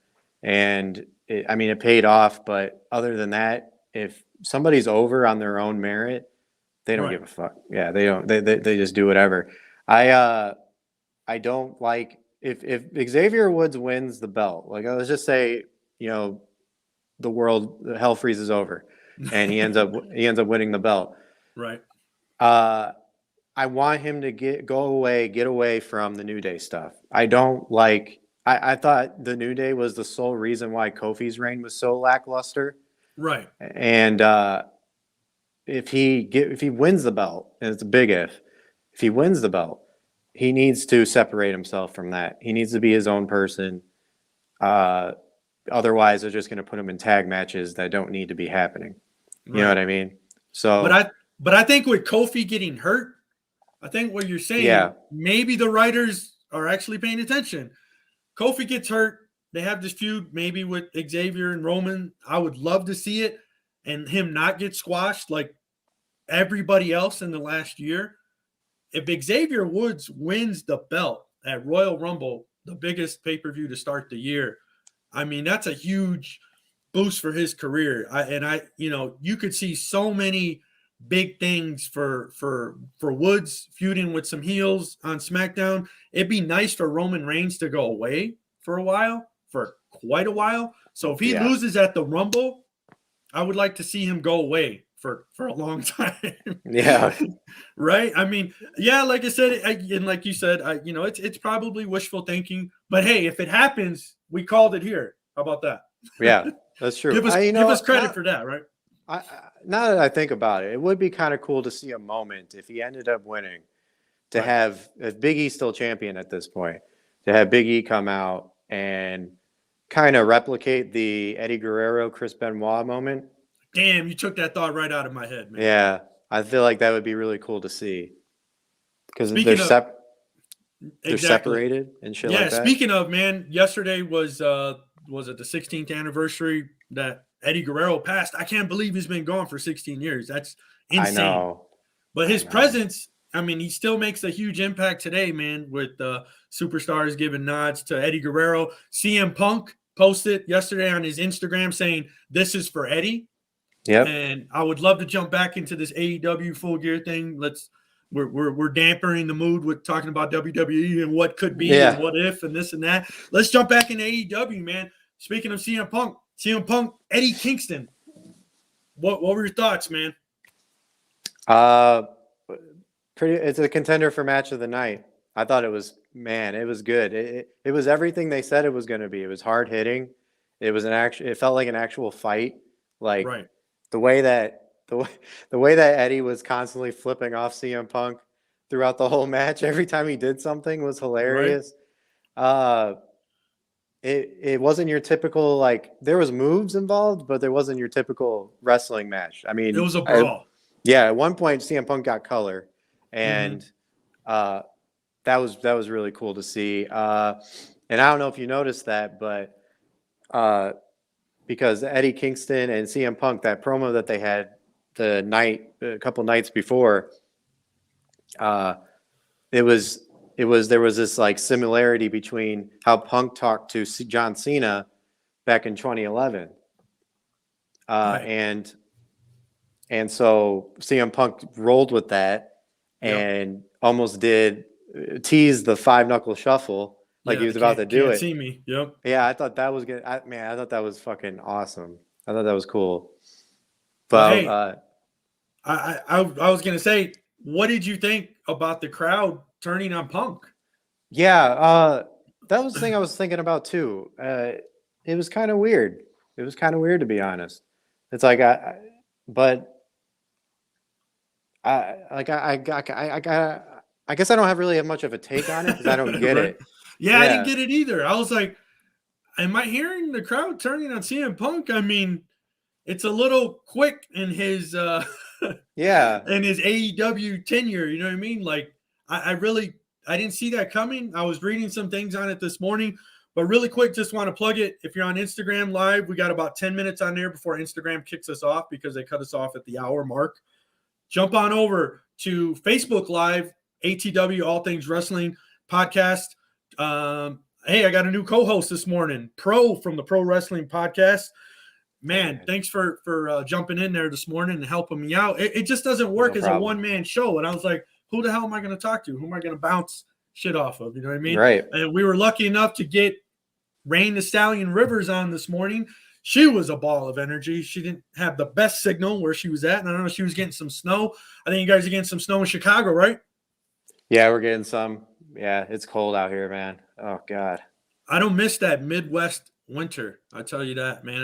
and it paid off. But other than that, if somebody's over on their own merit, they don't give a fuck. Yeah, they don't. They just do whatever. I don't like if Xavier Woods wins the belt. Like, let's just say, the hell freezes over, and he ends up winning the belt. Right. I want him to get away from the New Day stuff. I don't like. I thought the New Day was the sole reason why Kofi's reign was so lackluster. Right. And if he wins the belt, and it's a big if he wins the belt, he needs to separate himself from that. He needs to be his own person. Otherwise, they're just going to put him in tag matches that don't need to be happening. You know what I mean? So, but I think with Kofi getting hurt, I think what you're saying, maybe the writers are actually paying attention. Kofi gets hurt. They have this feud maybe with Xavier and Roman. I would love to see it and him not get squashed like everybody else in the last year. If Xavier Woods wins the belt at Royal Rumble, the biggest pay-per-view to start the year, I mean, that's a huge boost for his career. You could see so many big things for Woods feuding with some heels on SmackDown. It'd be nice for Roman Reigns to go away for quite a while. So if he loses at the Rumble, I would like to see him go away for a long time. Yeah. Right. I mean, yeah, like I said, and like you said, it's probably wishful thinking, but hey, if it happens, we called it here. How about that? Yeah, that's true. Give us credit for that, right? Now that I think about it, it would be kind of cool to see a moment if he ended up winning to have, if Big E's still champion at this point, to have Big E come out and kind of replicate the Eddie Guerrero, Chris Benoit moment. Damn, you took that thought right out of my head, man. Yeah, I feel like that would be really cool to see because they're separated and shit like that. Yeah, speaking of, man, yesterday was it the 16th anniversary that Eddie Guerrero passed? I can't believe he's been gone for 16 years. That's insane. I know. But his presence, I mean, he still makes a huge impact today, man, with superstars giving nods to Eddie Guerrero. CM Punk posted yesterday on his Instagram saying, "This is for Eddie." Yep. And I would love to jump back into this AEW Full Gear thing. We're dampering the mood with talking about WWE and what could be and what if and this and that. Let's jump back into AEW, man. Speaking of CM Punk, Eddie Kingston. What were your thoughts, man? It's a contender for match of the night. I thought it was good. It was everything they said it was going to be. It was hard hitting. It felt like an actual fight. Like the way that Eddie was constantly flipping off CM Punk throughout the whole match, every time he did something was hilarious. It wasn't your typical, like, there was moves involved, but there wasn't your typical wrestling match. I mean, it was a brawl. At one point CM Punk got color, and that was really cool to see. And I don't know if you noticed that, but because Eddie Kingston and CM Punk, that promo that they had a couple nights before, there was this like similarity between how Punk talked to John Cena back in 2011, and so CM Punk rolled with that and almost did tease the 5-knuckle shuffle. Like he was about to do it. See me. Yep. Yeah, I thought that was good. I thought that was fucking awesome. I thought that was cool. But I was gonna say, what did you think about the crowd turning on Punk? Yeah, that was the thing I was thinking about too. It was kind of weird. It was kind of weird, to be honest. It's like I guess I don't have really much of a take on it because I don't get it. Yeah, I didn't get it either. I was like, am I hearing the crowd turning on CM Punk? I mean, it's a little quick in his in his AEW tenure, you know what I mean? Like I didn't see that coming. I was reading some things on it this morning, but really quick, just want to plug it. If you're on Instagram Live, we got about 10 minutes on there before Instagram kicks us off because they cut us off at the hour mark. Jump on over to Facebook Live, ATW All Things Wrestling Podcast. Hey, I got a new co-host this morning, Pro from the Pro Wrestling Podcast. Man, thanks for jumping in there this morning and helping me out. It just doesn't work as a one-man show. And I was like, who the hell am I going to talk to? Who am I going to bounce shit off of? You know what I mean? Right. And we were lucky enough to get Rain the Stallion Rivers on this morning. She was a ball of energy. She didn't have the best signal where she was at. And I don't know, she was getting some snow. I think you guys are getting some snow in Chicago, right? Yeah, we're getting some. Yeah, it's cold out here, man. Oh, God. I don't miss that Midwest winter. I tell you that, man.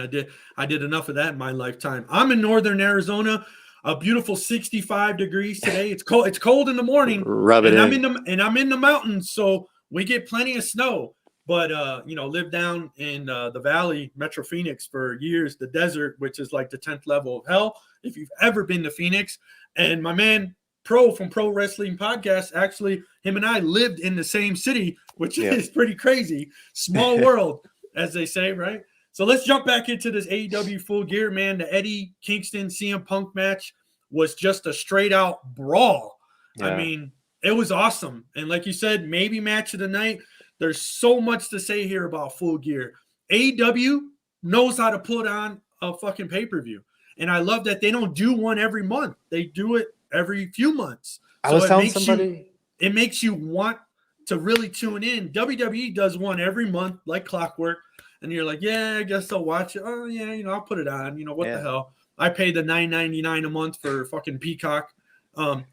I did enough of that in my lifetime. I'm in northern Arizona, a beautiful 65 degrees today. It's cold. It's cold in the morning. Rub it in. I'm in the mountains, so we get plenty of snow. But lived down in the valley, Metro Phoenix for years, the desert, which is like the 10th level of hell. If you've ever been to Phoenix, and my man Pro from Pro Wrestling Podcast, actually, him and I lived in the same city, which is pretty crazy. Small world, as they say, right? So let's jump back into this AEW Full Gear, man. The Eddie Kingston CM Punk match was just a straight out brawl. Yeah. I mean, it was awesome. And like you said, maybe match of the night. There's so much to say here about Full Gear. AEW knows how to put on a fucking pay-per-view. And I love that they don't do one every month. They do it every few months. I So was it telling makes somebody. it makes you want to really tune in. WWE does one every month like clockwork. And you're like, yeah, I guess I'll watch it. Oh, yeah, I'll put it on. What the hell? I pay the $9.99 a month for fucking Peacock,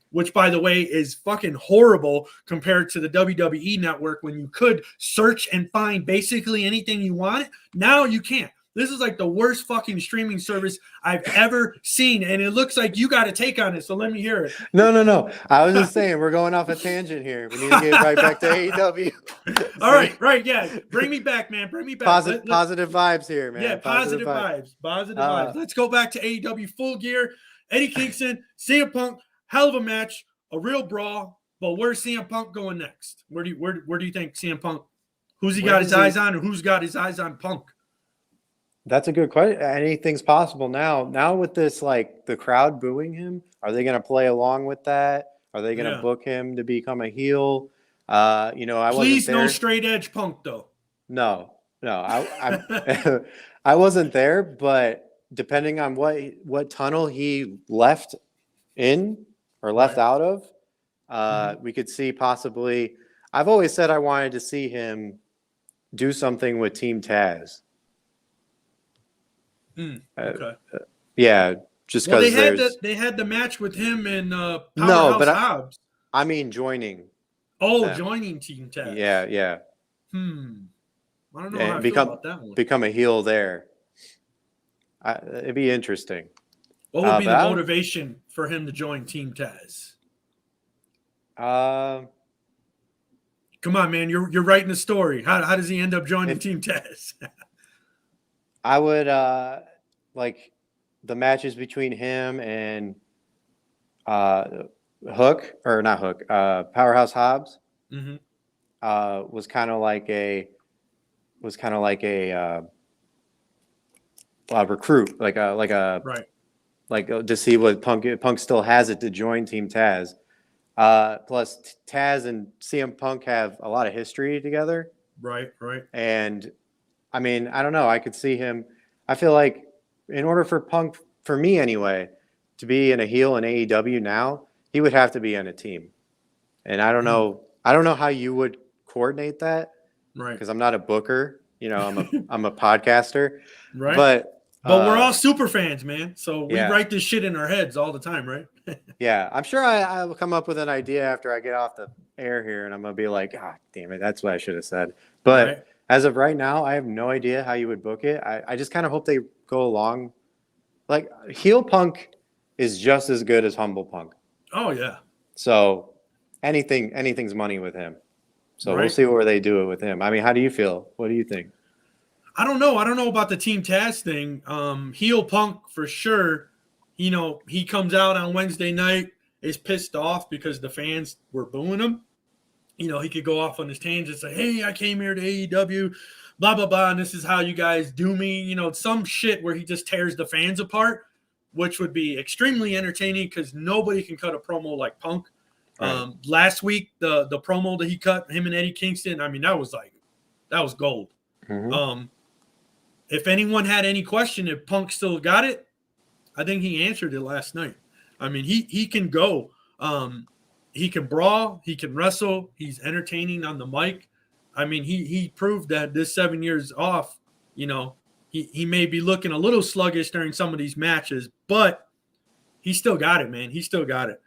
which, by the way, is fucking horrible compared to the WWE network when you could search and find basically anything you want. Now you can't. This is like the worst fucking streaming service I've ever seen. And it looks like you got a take on it. So let me hear it. No. I was just saying, we're going off a tangent here. We need to get right back to AEW. All right. Yeah. Bring me back, man. Bring me back. Positive vibes here, man. Yeah, positive vibes. Positive vibes. Let's go back to AEW Full Gear. Eddie Kingston, CM Punk, hell of a match, a real brawl. But where's CM Punk going next? Where do you think CM Punk? Who's he got his eyes on, or who's got his eyes on Punk? That's a good question. Anything's possible now. Now with this, like the crowd booing him, are they going to play along with that? Are they going to book him to become a heel? I Please, wasn't there. No straight edge Punk though. No. I I wasn't there, but depending on what tunnel he left in or left out of, we could see possibly. I've always said I wanted to see him do something with Team Taz. Okay. Yeah, just because they had the match with him and but Hobbs. I mean joining. Joining Team Taz. Yeah. I don't know how I feel about that one. Become a heel there. It'd be interesting. What would be the motivation for him to join Team Taz? Come on, man. You're writing the story. How does he end up joining Team Taz? I would like the matches between him and Powerhouse Hobbs was kind of like a recruit, like to see what Punk still has it to join Team Taz. Plus Taz and CM Punk have a lot of history together. Right. And I mean, I don't know. I could see him. I feel like in order for Punk, for me anyway, to be in a heel in AEW now, he would have to be on a team. And I don't know. I don't know how you would coordinate that. Right. Because I'm not a booker. I'm a podcaster. Right. But we're all super fans, man. So we write this shit in our heads all the time, right? Yeah. I'm sure I will come up with an idea after I get off the air here, and I'm going to be like, damn it, that's what I should have said. But as of right now, I have no idea how you would book it. I just kind of hope they go along. Like, heel Punk is just as good as humble Punk. Oh, yeah. So anything's money with him. So we'll see where they do it with him. I mean, how do you feel? What do you think? I don't know. I don't know about the Team Taz thing. Heel Punk for sure. He comes out on Wednesday night, is pissed off because the fans were booing him. He could go off on his tangent and say, hey, I came here to AEW, blah, blah, blah, and this is how you guys do me. Some shit where he just tears the fans apart, which would be extremely entertaining because nobody can cut a promo like Punk. Right. Last week, the promo that he cut, him and Eddie Kingston, I mean, that was gold. Mm-hmm. If anyone had any question if Punk still got it, I think he answered it last night. I mean, he can go. He can brawl. He can wrestle. He's entertaining on the mic. I mean, he proved that this 7 years off, he may be looking a little sluggish during some of these matches, but he still got it, man. He still got it.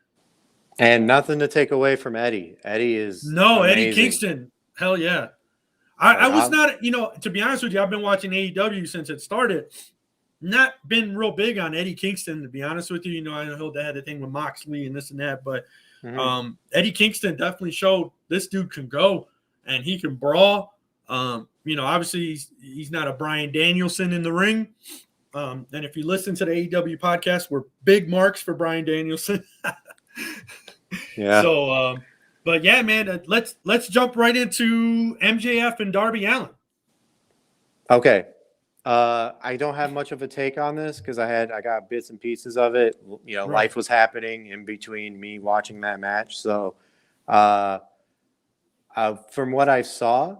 And nothing to take away from Eddie. Eddie is amazing. Eddie Kingston. Hell yeah. I was not, to be honest with you, I've been watching AEW since it started. Not been real big on Eddie Kingston, to be honest with you. I know they had the thing with Moxley and this and that, but Eddie Kingston definitely showed this dude can go and he can brawl. Obviously he's not a Bryan Danielson in the ring. And if you listen to the AEW podcast, we're big marks for Bryan Danielson. Yeah. So, but yeah, man, let's jump right into MJF and Darby Allen. Okay. I don't have much of a take on this because I got bits and pieces of it. Life was happening in between me watching that match. So, from what I saw,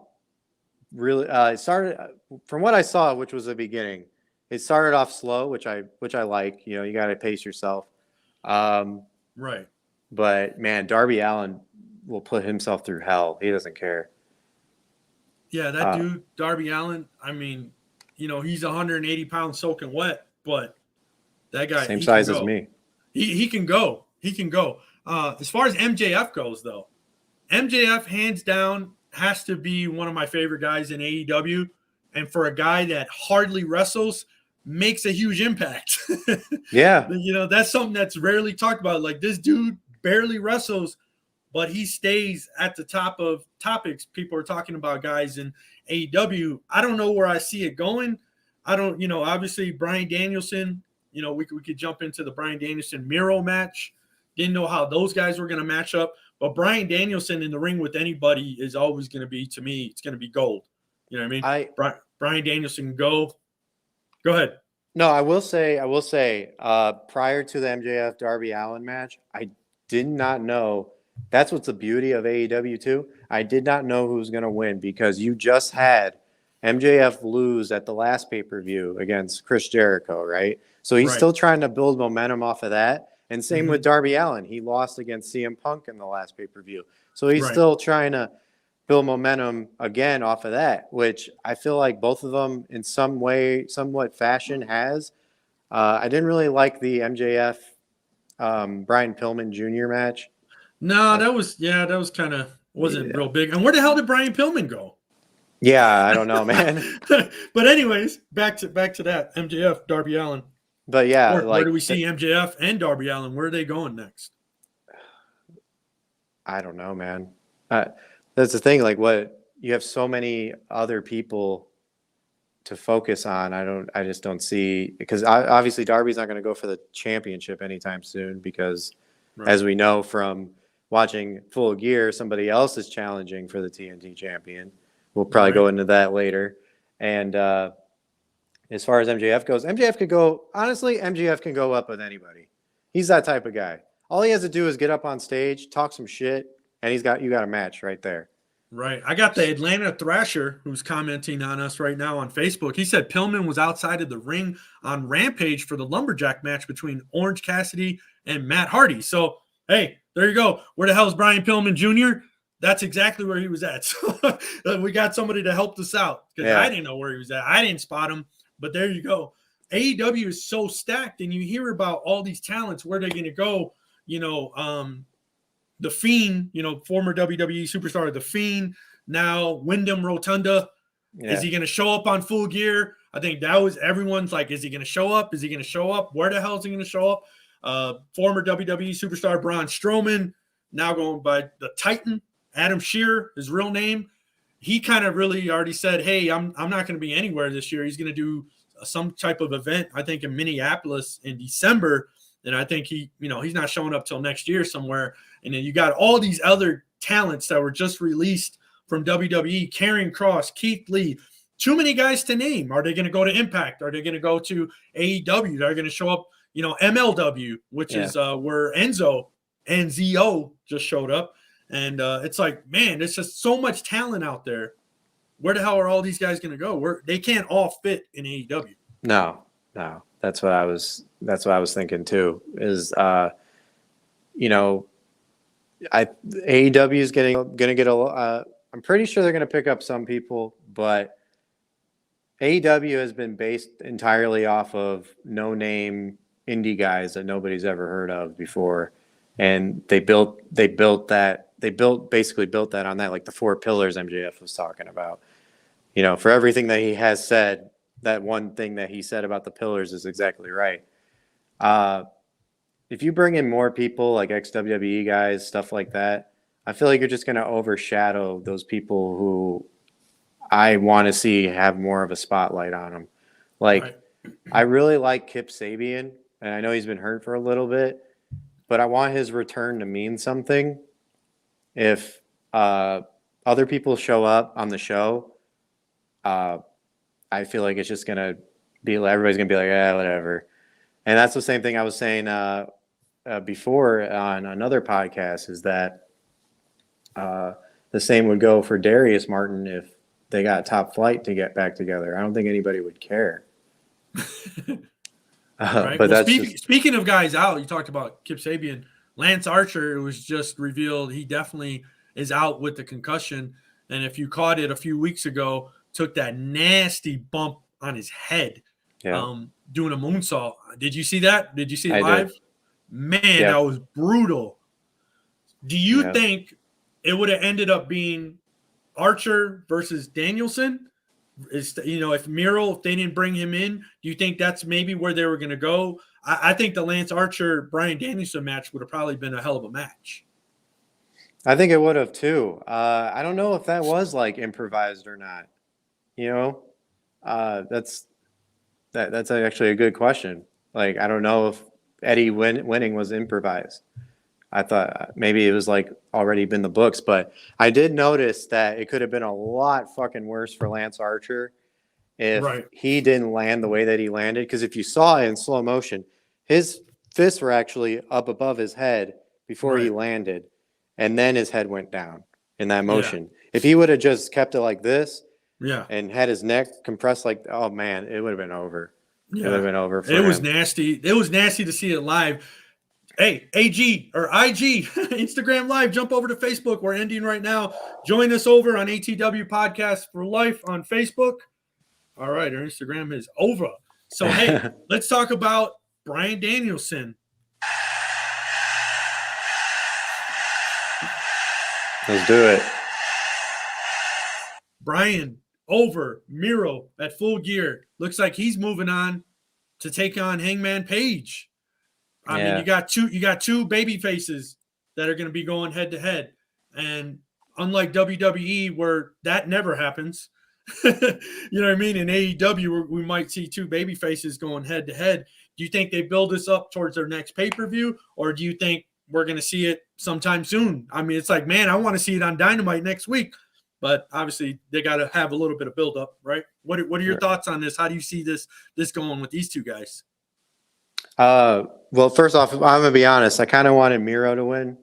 really it started from what I saw, which was the beginning. It started off slow, which I like. You know, you got to pace yourself. Right. But man, Darby Allen will put himself through hell. He doesn't care. Yeah, that dude, Darby Allen, I mean, you know, he's 180 pounds soaking wet, but that guy, Same he size can as go. me. He can go. He can go. As far as MJF goes, though, MJF hands down has to be one of my favorite guys in AEW. And for a guy that hardly wrestles, makes a huge impact. Yeah. You know, that's something that's rarely talked about. Like, this dude barely wrestles, but he stays at the top of topics. People are talking about guys in AEW. I don't know where I see it going. I don't, you know, obviously Bryan Danielson, you know, we could jump into the Bryan Danielson Miro match. Didn't know how those guys were going to match up. But Bryan Danielson in the ring with anybody is always going to be, to me, it's going to be gold. You know what I mean? Bryan Danielson, go ahead. No, I will say, prior to the MJF Darby Allen match, I did not know. That's what's the beauty of AEW too. I did not know who was going to win because you just had MJF lose at the last pay-per-view against Chris Jericho, right? So he's still trying to build momentum off of that. And same with Darby Allen. He lost against CM Punk in the last pay-per-view. So he's still trying to build momentum again off of that, which I feel like both of them in some way, somewhat fashion has. I didn't really like the MJF Brian Pillman Jr. match. No, that was kind of wasn't real big. And where the hell did Brian Pillman go? Yeah, I don't know, man. But anyways, back to that MJF Darby Allen. But yeah, where do we see MJF and Darby Allen? Where are they going next? I don't know, man. That's the thing. Like, what you have so many other people to focus on. I just don't see, because obviously Darby's not going to go for the championship anytime soon because, as we know from watching Full Gear, somebody else is challenging for the TNT champion. We'll probably go into that later. And as far as MJF goes, MJF could go. Honestly, MJF can go up with anybody. He's that type of guy. All he has to do is get up on stage, talk some shit, and you got a match right there. Right. I got the Atlanta Thrasher who's commenting on us right now on Facebook. He said Pillman was outside of the ring on Rampage for the Lumberjack match between Orange Cassidy and Matt Hardy. So, hey, there you go. Where the hell is Brian Pillman Jr.? That's exactly where he was at. So we got somebody to help us out because I didn't know where he was at. I didn't spot him, but there you go. AEW is so stacked, and you hear about all these talents. Where they're going to go? You know, The Fiend, you know, former WWE superstar, The Fiend, now Wyndham Rotunda. Is he going to show up on Full Gear? I think that was everyone's like, is he going to show up? Is he going to show up? Where the hell is he going to show up? Former WWE superstar Braun Strowman, now going by the Titan, Adam Shearer, his real name. He kind of really already said, hey, I'm not going to be anywhere this year. He's going to do some type of event, I think, in Minneapolis in December. And I think he's not showing up till next year somewhere. And then you got all these other talents that were just released from WWE, Karrion Kross, Keith Lee, too many guys to name. Are they going to go to Impact? Are they going to go to AEW? They're going to show up, you know, MLW, which is where Enzo just showed up. And it's like, man, there's just so much talent out there. Where the hell are all these guys going to go? They can't all fit in AEW. No. That's what I was thinking too. Is you know, AEW is going to get a. I'm pretty sure they're going to pick up some people, but AEW has been based entirely off of no-name indie guys that nobody's ever heard of before, and they basically built that on that, like the 4 pillars MJF was talking about. You know, for everything that he has said, that one thing that he said about the pillars is exactly right. If you bring in more people like ex-WWE guys, stuff like that, I feel like you're just going to overshadow those people who I want to see have more of a spotlight on them. Like, I really like Kip Sabian, and I know he's been hurt for a little bit, but I want his return to mean something. If other people show up on the show, I feel like it's just going to be, everybody's going to be like, yeah, whatever. And that's the same thing I was saying before on another podcast, is that the same would go for Darius Martin they got Top Flight to get back together. I don't think anybody would care. Right. But Well, that's speaking of guys out, you talked about Kip Sabian. Lance Archer, it was just revealed he definitely is out with the concussion. And if you caught it a few weeks ago, took that nasty bump on his head, doing a moonsault. Did you see that? Did you see it live? did. Man, that was brutal. Do you think it would have ended up being Archer versus Danielson? If Miro, if they didn't bring him in, do you think that's maybe where they were going to go? I think the Lance Archer Bryan Danielson match would have probably been a hell of a match. I think it would have too. I don't know if that was like improvised or not. That's actually a good question. Like, I don't know if Eddie winning was improvised. I thought maybe it was like already been the books, but I did notice that it could have been a lot fucking worse for Lance Archer if he didn't land the way that he landed. Because if you saw it in slow motion, his fists were actually up above his head before he landed, and then his head went down in that motion. If he would have just kept it like this, and had his neck compressed like, oh man, it would have been over. It would have been over for him. It was nasty. It was nasty to see it live. Hey, AG or IG, Instagram Live, jump over to Facebook. We're ending right now. Join us over on ATW Podcast for Life on Facebook. All right, our Instagram is over. So, hey, let's talk about Bryan Danielson. Let's do it. Bryan over Miro at Full Gear. Looks like he's moving on to take on Hangman Page. I mean, you got two baby faces that are going to be going head to head, and unlike WWE where that never happens, you know what I mean? In AEW, we might see two baby faces going head to head. Do you think they build this up towards their next pay-per-view, or do you think we're going to see it sometime soon? I mean, it's like, man, I want to see it on Dynamite next week, but obviously they got to have a little bit of build up, right? What are your thoughts on this? How do you see this going with these two guys? Well, first off, I'm gonna be honest. I kind of wanted Miro to win.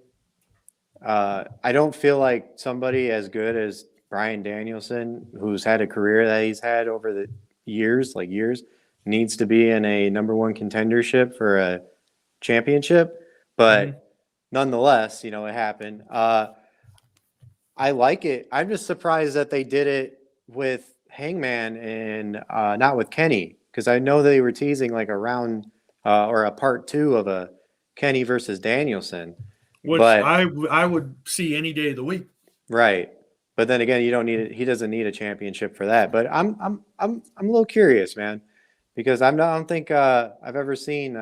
I don't feel like somebody as good as Bryan Danielson, who's had a career that he's had over the years, needs to be in a number one contendership for a championship. But nonetheless, it happened. I like it. I'm just surprised that they did it with Hangman and not with Kenny, because I know they were teasing like a round or a part 2 of a Kenny versus Danielson, which I would see any day of the week. Right, but then again, you don't need it. He doesn't need a championship for that. But I'm a little curious, man, because I don't think I've ever seen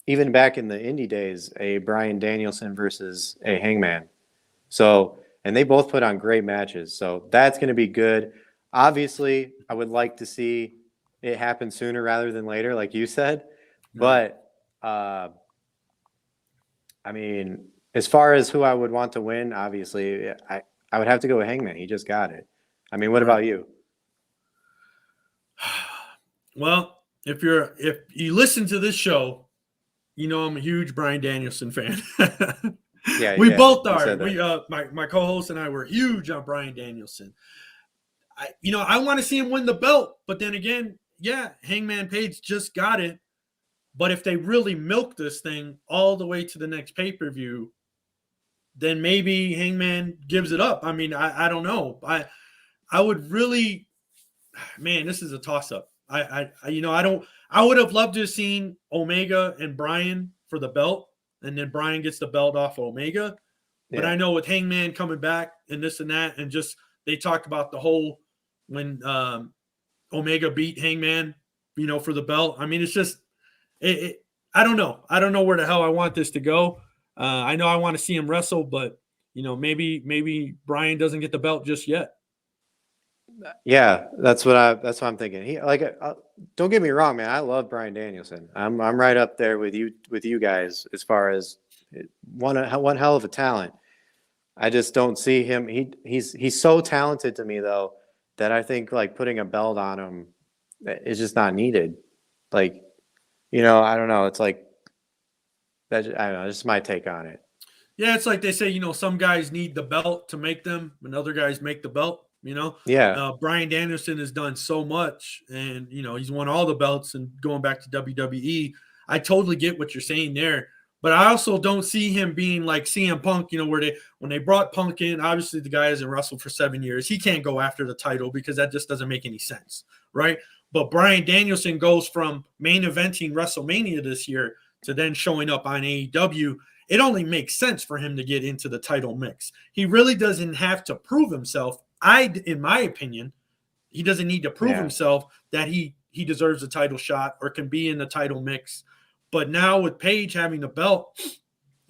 even back in the indie days a Bryan Danielson versus a Hangman. So, and they both put on great matches. So that's going to be good. Obviously, I would like to see it happen sooner rather than later, like you said. But I mean, as far as who I would want to win, obviously, I would have to go with Hangman. He just got it. I mean, what about you? Well, if you listen to this show, I'm a huge Bryan Danielson fan. We both are. My co-host and I were huge on Bryan Danielson. I want to see him win the belt, but then again, Hangman Page just got it. But if they really milk this thing all the way to the next pay-per-view, then maybe Hangman gives it up. I mean, I don't know. I would really, man, this is a toss-up. I would have loved to have seen Omega and Bryan for the belt, and then Bryan gets the belt off of Omega. But I know with Hangman coming back and this and that, and just they talked about the whole when Omega beat Hangman, for the belt. I mean, it's just I don't know. I don't know where the hell I want this to go. I know I want to see him wrestle, but maybe Bryan doesn't get the belt just yet. Yeah, that's what I'm thinking. He don't get me wrong, man. I love Bryan Danielson. I'm right up there with you guys as far as one hell of a talent. I just don't see him. He's so talented to me though that I think like putting a belt on him is just not needed. I don't know. It's like that. I don't know. It's just my take on it. Yeah, it's like they say, some guys need the belt to make them, and other guys make the belt. Yeah. Bryan Danielson has done so much, and he's won all the belts. And going back to WWE, I totally get what you're saying there. But I also don't see him being like CM Punk, where when they brought Punk in, obviously the guy hasn't wrestled for 7 years. He can't go after the title because that just doesn't make any sense, right? But Bryan Danielson goes from main eventing WrestleMania this year to then showing up on AEW. It only makes sense for him to get into the title mix. He really doesn't have to prove himself. In my opinion, he doesn't need to prove himself that he deserves a title shot or can be in the title mix. But now with Paige having the belt,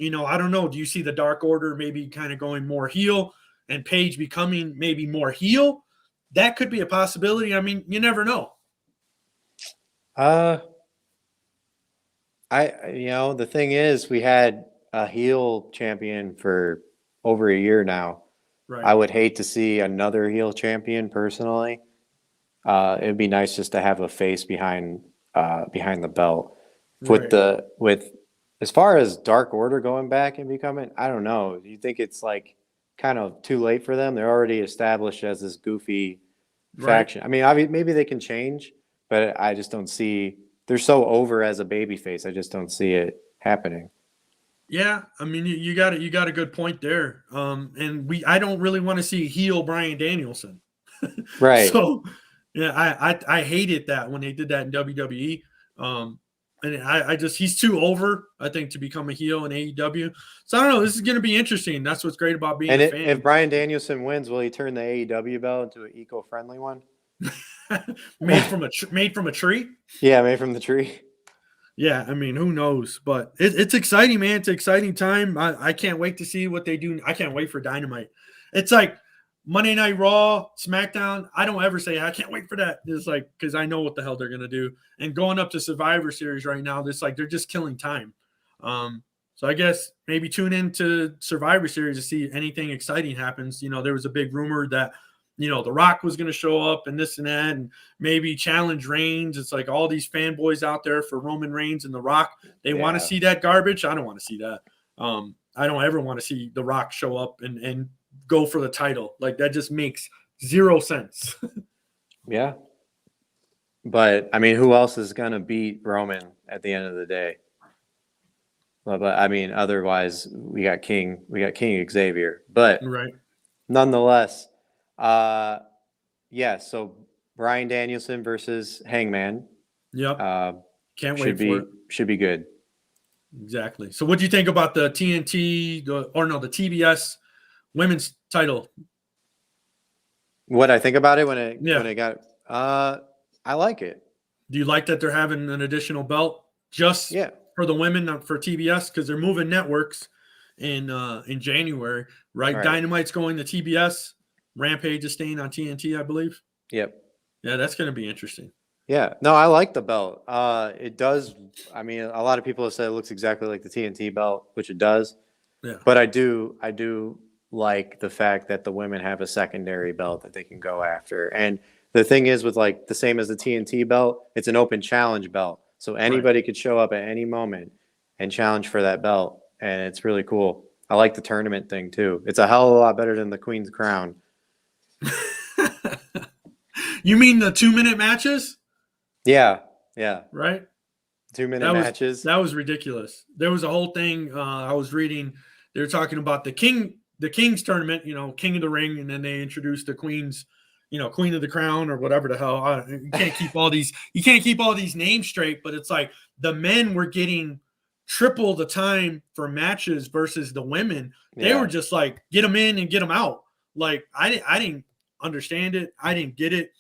I don't know. Do you see the Dark Order maybe kind of going more heel and Paige becoming maybe more heel? That could be a possibility. I mean, you never know. The thing is, we had a heel champion for over a year now. Right. I would hate to see another heel champion personally. It'd be nice just to have a face behind the belt. Right. With as far as Dark Order going back and becoming, I don't know. Do you think it's like kind of too late for them? They're already established as this goofy faction. I mean, maybe they can change, but I just don't see. They're so over as a babyface. I just don't see it happening. Yeah, I mean, you got a good point there. And I don't really want to see heel Bryan Danielson. Right. So, yeah, I hated that when they did that in WWE. And he's too over, I think, to become a heel in AEW. So I don't know. This is going to be interesting. That's what's great about being a fan. If Bryan Danielson wins, will he turn the AEW belt into an eco-friendly one? made from a tree? Yeah, made from the tree. Yeah, I mean, who knows? But it's exciting, man. It's an exciting time. I can't wait to see what they do. I can't wait for Dynamite. It's like Monday Night Raw, SmackDown. I don't ever say I can't wait for that. It's like because I know what the hell they're gonna do. And going up to Survivor Series right now, it's like they're just killing time. So I guess maybe tune into Survivor Series to see anything exciting happens. There was a big rumor that The Rock was going to show up and this and that, and maybe challenge Reigns. It's like all these fanboys out there for Roman Reigns and The Rock. They want to see that garbage. I don't want to see that. I don't ever want to see The Rock show up and go for the title. Like that just makes zero sense. Yeah. But I mean, who else is going to beat Roman at the end of the day? But I mean, otherwise we got King Xavier, but right. Nonetheless, so Bryan Danielson versus Hangman. Yep. Can't wait for it. Should be good. Exactly. So what do you think about the TNT the TBS women's title? What I think about it when it got I like it. Do you like that they're having an additional belt just for the women, not for TBS, because they're moving networks in January, right? Dynamite's going to TBS. Rampage is staying on TNT, I believe. Yep. Yeah, that's going to be interesting. Yeah. No, I like the belt. It does. I mean, a lot of people have said it looks exactly like the TNT belt, which it does. Yeah. But I do like the fact that the women have a secondary belt that they can go after. And the thing is with like the same as the TNT belt, it's an open challenge belt. So anybody could show up at any moment and challenge for that belt. And it's really cool. I like the tournament thing too. It's a hell of a lot better than the Queen's Crown. You mean the 2-minute matches? Yeah. Right? 2-minute matches. That was ridiculous. There was a whole thing I was reading. They were talking about the King's tournament, King of the Ring, and then they introduced the Queen's, Queen of the Crown or whatever the hell. You can't keep all these names straight, but it's like the men were getting triple the time for matches versus the women. They were just like, get them in and get them out. Like I didn't understand it. I didn't get it.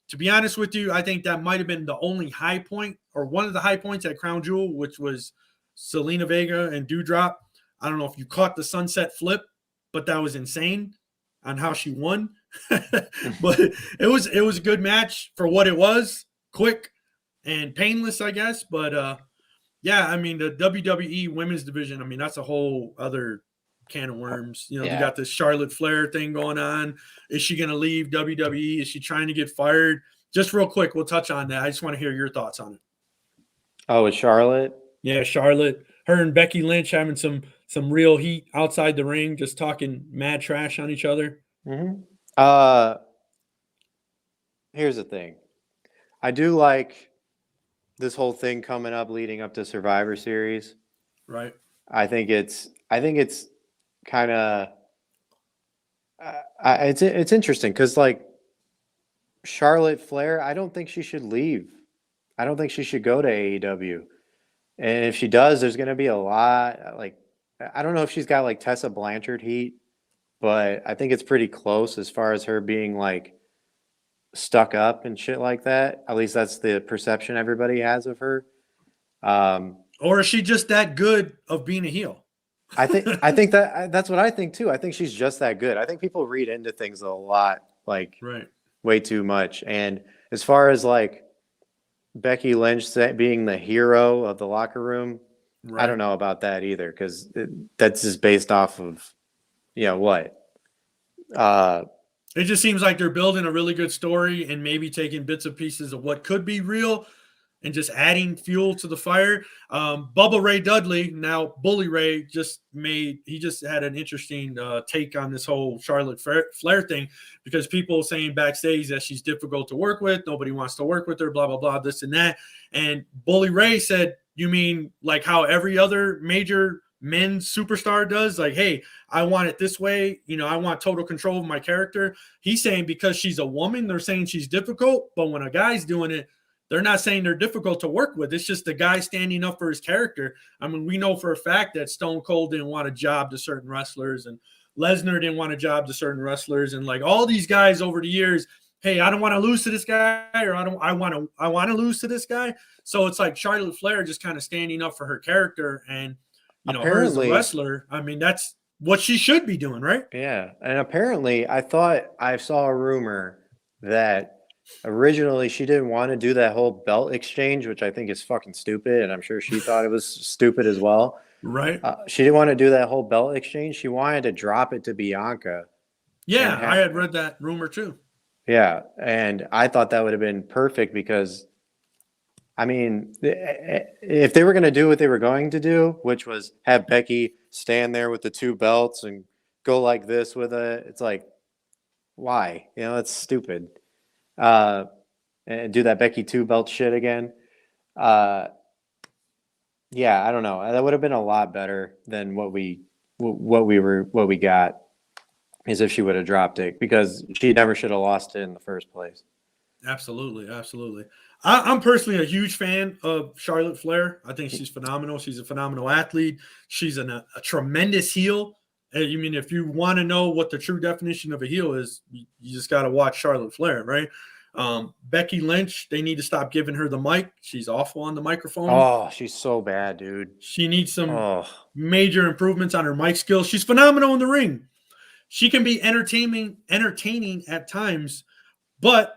To be honest with you, I think that might have been the only high point or one of the high points at Crown Jewel, which was Selena Vega and Doudrop. I don't know if you caught the sunset flip, but that was insane on how she won. But it was a good match for what it was, quick and painless, I guess. But yeah, I mean the WWE women's division, I mean that's a whole other can of worms. You got this Charlotte Flair thing going on. Is she going to leave WWE? Is she trying to get fired? Just real quick, we'll touch on that. I just want to hear your thoughts on it. Oh, with Charlotte? Yeah, Charlotte, her and Becky Lynch having some real heat outside the ring, just talking mad trash on each other. Mm-hmm. Here's the thing. I do like this whole thing coming up leading up to Survivor Series. Right. I think it's kind of it's interesting because like Charlotte Flair, I don't think she should leave. I don't think she should go to AEW. And if she does, there's going to be a lot like I don't know if she's got like Tessa Blanchard heat, but I think it's pretty close as far as her being like stuck up and shit like that. At least that's the perception everybody has of her. Or is she just that good of being a heel? I think that's what I think too. I think she's just that good. I think people read into things a lot, like Right. way too much. And as far as like Becky Lynch being the hero of the locker room, Right. I don't know about that either because that's just based off of, what? It just seems like they're building a really good story and maybe taking bits and pieces of what could be real and just adding fuel to the fire. Bubba Ray Dudley, now Bully Ray, just had an interesting take on this whole Charlotte Flair thing because people saying backstage that she's difficult to work with, nobody wants to work with her, blah, blah, blah, this and that. And Bully Ray said, you mean like how every other major men's superstar does? Like, hey, I want it this way. I want total control of my character. He's saying because she's a woman, they're saying she's difficult. But when a guy's doing it, they're not saying they're difficult to work with. It's just the guy standing up for his character. I mean, we know for a fact that Stone Cold didn't want a job to certain wrestlers and Lesnar didn't want a job to certain wrestlers. And like all these guys over the years, hey, I don't want to lose to this guy or I want to lose to this guy. So it's like Charlotte Flair just kind of standing up for her character and, her as a wrestler. I mean, that's what she should be doing, right? Yeah. And apparently I thought I saw a rumor that originally she didn't want to do that whole belt exchange, which I think is fucking stupid. And I'm sure she thought it was stupid as well. Right. She didn't want to do that whole belt exchange. She wanted to drop it to Bianca. Yeah, I had read that rumor too. Yeah. And I thought that would have been perfect because, I mean, if they were going to do what they were going to do, which was have Becky stand there with the two belts and go like this with it, it's like, why? That's stupid. And do that Becky 2-belt shit again. Yeah, I don't know. That would have been a lot better than what we got, is if she would have dropped it because she never should have lost it in the first place. Absolutely, absolutely. I'm personally a huge fan of Charlotte Flair. I think she's phenomenal. She's a phenomenal athlete. She's a tremendous heel. I mean, if you want to know what the true definition of a heel is, you just got to watch Charlotte Flair, right? Becky Lynch, they need to stop giving her the mic. She's awful on the microphone. Oh, she's so bad, dude. She needs some major improvements on her mic skills. She's phenomenal in the ring. She can be entertaining at times, but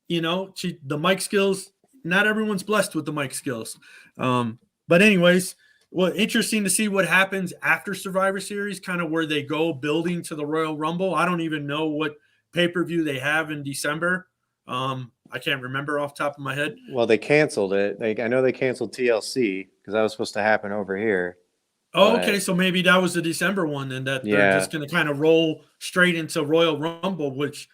the mic skills, not everyone's blessed with the mic skills. But anyways, well, interesting to see what happens after Survivor Series, kind of where they go building to the Royal Rumble. I don't even know what pay-per-view they have in December. I can't remember off the top of my head. Well, they canceled it. I know they canceled TLC because that was supposed to happen over here. Oh, okay. So maybe that was the December one and that they're just going to kind of roll straight into Royal Rumble, which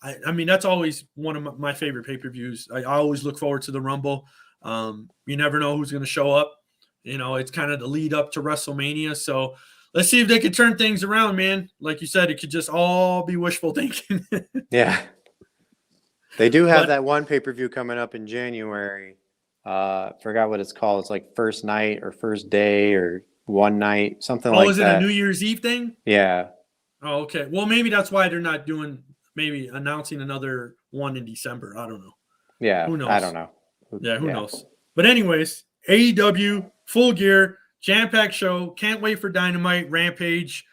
I mean, that's always one of my favorite pay-per-views. I always look forward to the Rumble. You never know who's going to show up. It's kind of the lead up to WrestleMania. So let's see if they could turn things around, man. Like you said, it could just all be wishful thinking. Yeah. They do have that one pay-per-view coming up in January. Forgot what it's called. It's like first night or first day or one night, something like that. Oh, is it a New Year's Eve thing? Yeah. Oh, okay. Well, maybe that's why they're not maybe announcing another one in December. I don't know. Yeah. Who knows? I don't know. Yeah, who knows? But anyways, AEW Full Gear, jam-packed show. Can't wait for Dynamite, Rampage.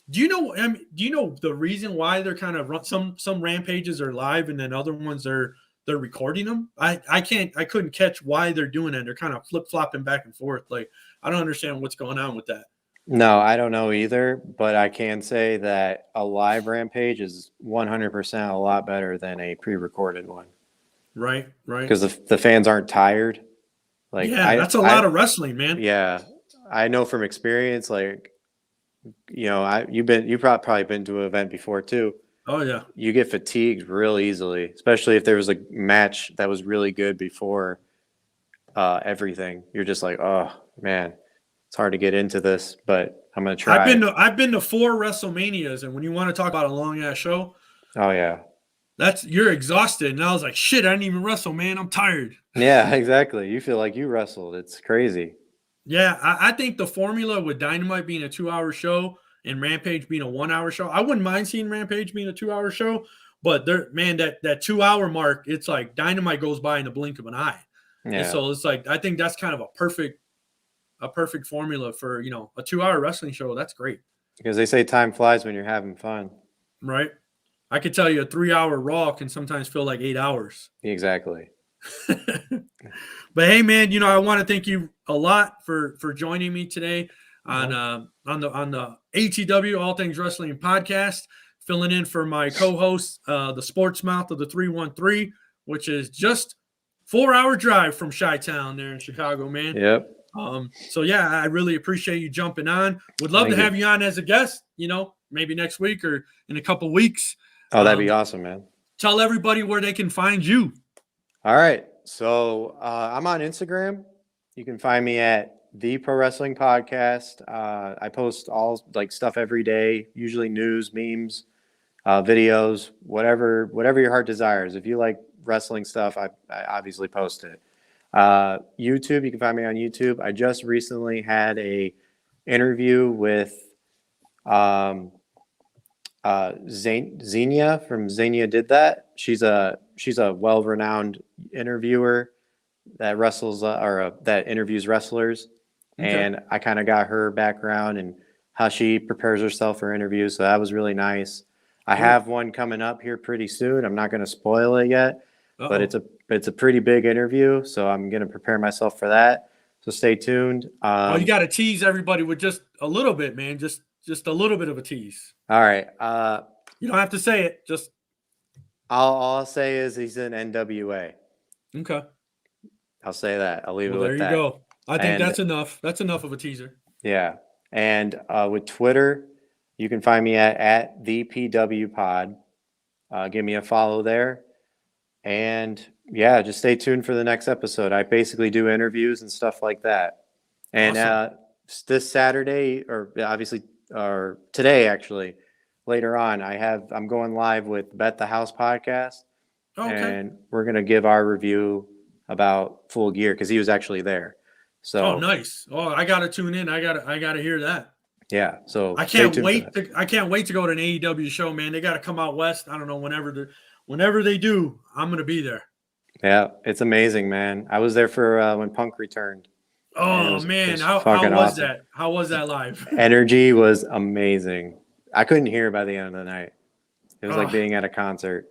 Do you know the reason why they're kind of some Rampages are live and then other ones they're recording them? I couldn't catch why they're doing it. They're kind of flip-flopping back and forth. Like, I don't understand what's going on with that. No, I don't know either, but I can say that a live Rampage is 100% a lot better than a pre-recorded one. Right. Because the fans aren't tired. Like, Yeah, that's a lot of wrestling, man. Yeah, I know from experience. Like, you've probably been to an event before too. Oh yeah. You get fatigued real easily, especially if there was a match that was really good before everything. You're just like, oh man, it's hard to get into this, but I'm gonna try. I've been to 4 WrestleManias, and when you want to talk about a long ass show, oh yeah, you're exhausted. And I was like, shit, I didn't even wrestle, man. I'm tired. yeah, exactly. You feel like you wrestled. It's crazy. Yeah, I think the formula with Dynamite being a 2-hour show and Rampage being a 1-hour show, I wouldn't mind seeing Rampage being a 2-hour show, but that 2-hour mark, it's like Dynamite goes by in the blink of an eye. Yeah. And so it's like, I think that's kind of a perfect formula for, a 2-hour wrestling show. That's great. Because they say time flies when you're having fun. Right. I could tell you a 3-hour Raw can sometimes feel like 8 hours. Exactly. But hey, man, I want to thank you a lot for joining me today on the ATW All Things Wrestling podcast, filling in for my co-host, the sports mouth of the 313, which is just 4-hour drive from Chi-Town there in Chicago, man. Yep. So yeah, I really appreciate you jumping on. Would love to have you on as a guest, maybe next week or in a couple weeks. Oh, that'd be awesome, man. Tell everybody where they can find you. All right. So I'm on Instagram. You can find me at The Pro Wrestling Podcast. I post all stuff every day, usually news, memes, videos, whatever your heart desires. If you like wrestling stuff, I obviously post it. YouTube, you can find me on YouTube. I just recently had a interview with Xenia from Xenia Did That. She's a well-renowned interviewer that wrestles that interviews wrestlers. Okay. And I kind of got her background and how she prepares herself for interviews. So that was really nice. I have one coming up here pretty soon. I'm not going to spoil it yet, but it's a pretty big interview. So I'm going to prepare myself for that. So stay tuned. You got to tease everybody with just a little bit, man. Just a little bit of a tease. All right. You don't have to say it. Just all I'll say is he's in NWA. Okay. I'll say that. I'll leave it with that. There you go. I think that's enough. That's enough of a teaser. Yeah. And with Twitter, you can find me at the PW Pod. Give me a follow there. And yeah, just stay tuned for the next episode. I basically do interviews and stuff like that. And awesome. This Saturday, or today actually, later on, I'm going live with Bet the House podcast. Okay. And we're gonna give our review about Full Gear because he was actually there. So nice. Oh, I gotta tune in. I gotta hear that. Yeah. So I can't wait to go to an AEW show, man. They gotta come out west. I don't know, whenever they do, I'm gonna be there. Yeah, it's amazing, man. I was there for when Punk returned. Oh man, how was awesome. That? How was that live? Energy was amazing. I couldn't hear by the end of the night. It was like being at a concert.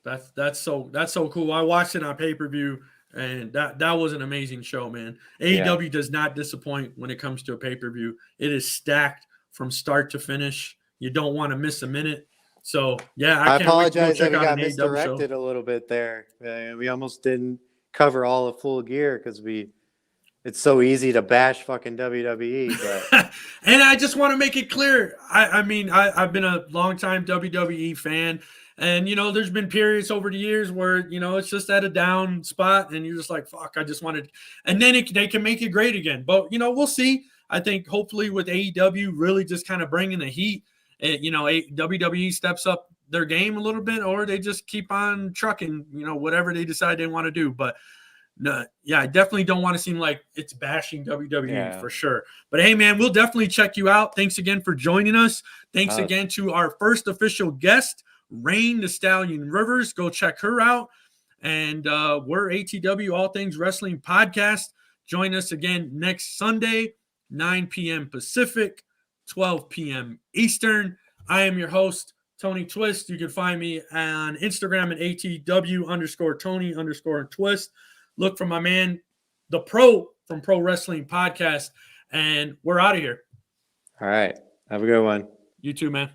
That's so cool. I watched it on pay-per-view, and that was an amazing show, man. AEW does not disappoint when it comes to a pay-per-view. It is stacked from start to finish. You don't want to miss a minute. So yeah, I apologize that we got misdirected a little bit there. We almost didn't cover all of Full Gear because it's so easy to bash fucking WWE. But and I just want to make it clear. I've been a longtime WWE fan, and there's been periods over the years where it's just at a down spot, and you're just like, fuck, I just wanted, and then they can make it great again. But we'll see. I think hopefully with AEW really just kind of bringing the heat. WWE steps up their game a little bit, or they just keep on trucking, whatever they decide they want to do. But no, yeah, I definitely don't want to seem like it's bashing WWE for sure. But hey, man, we'll definitely check you out. Thanks again for joining us. Thanks again to our first official guest, Rain the Stallion Rivers. Go check her out. And we're ATW All Things Wrestling Podcast. Join us again next Sunday, 9 p.m. Pacific, 12 p.m. Eastern. I am your host, Tony Twist. You can find me on Instagram at ATW_Tony_Twist. Look for my man, the Pro from Pro Wrestling Podcast. And we're out of here. All right. Have a good one. You too, man.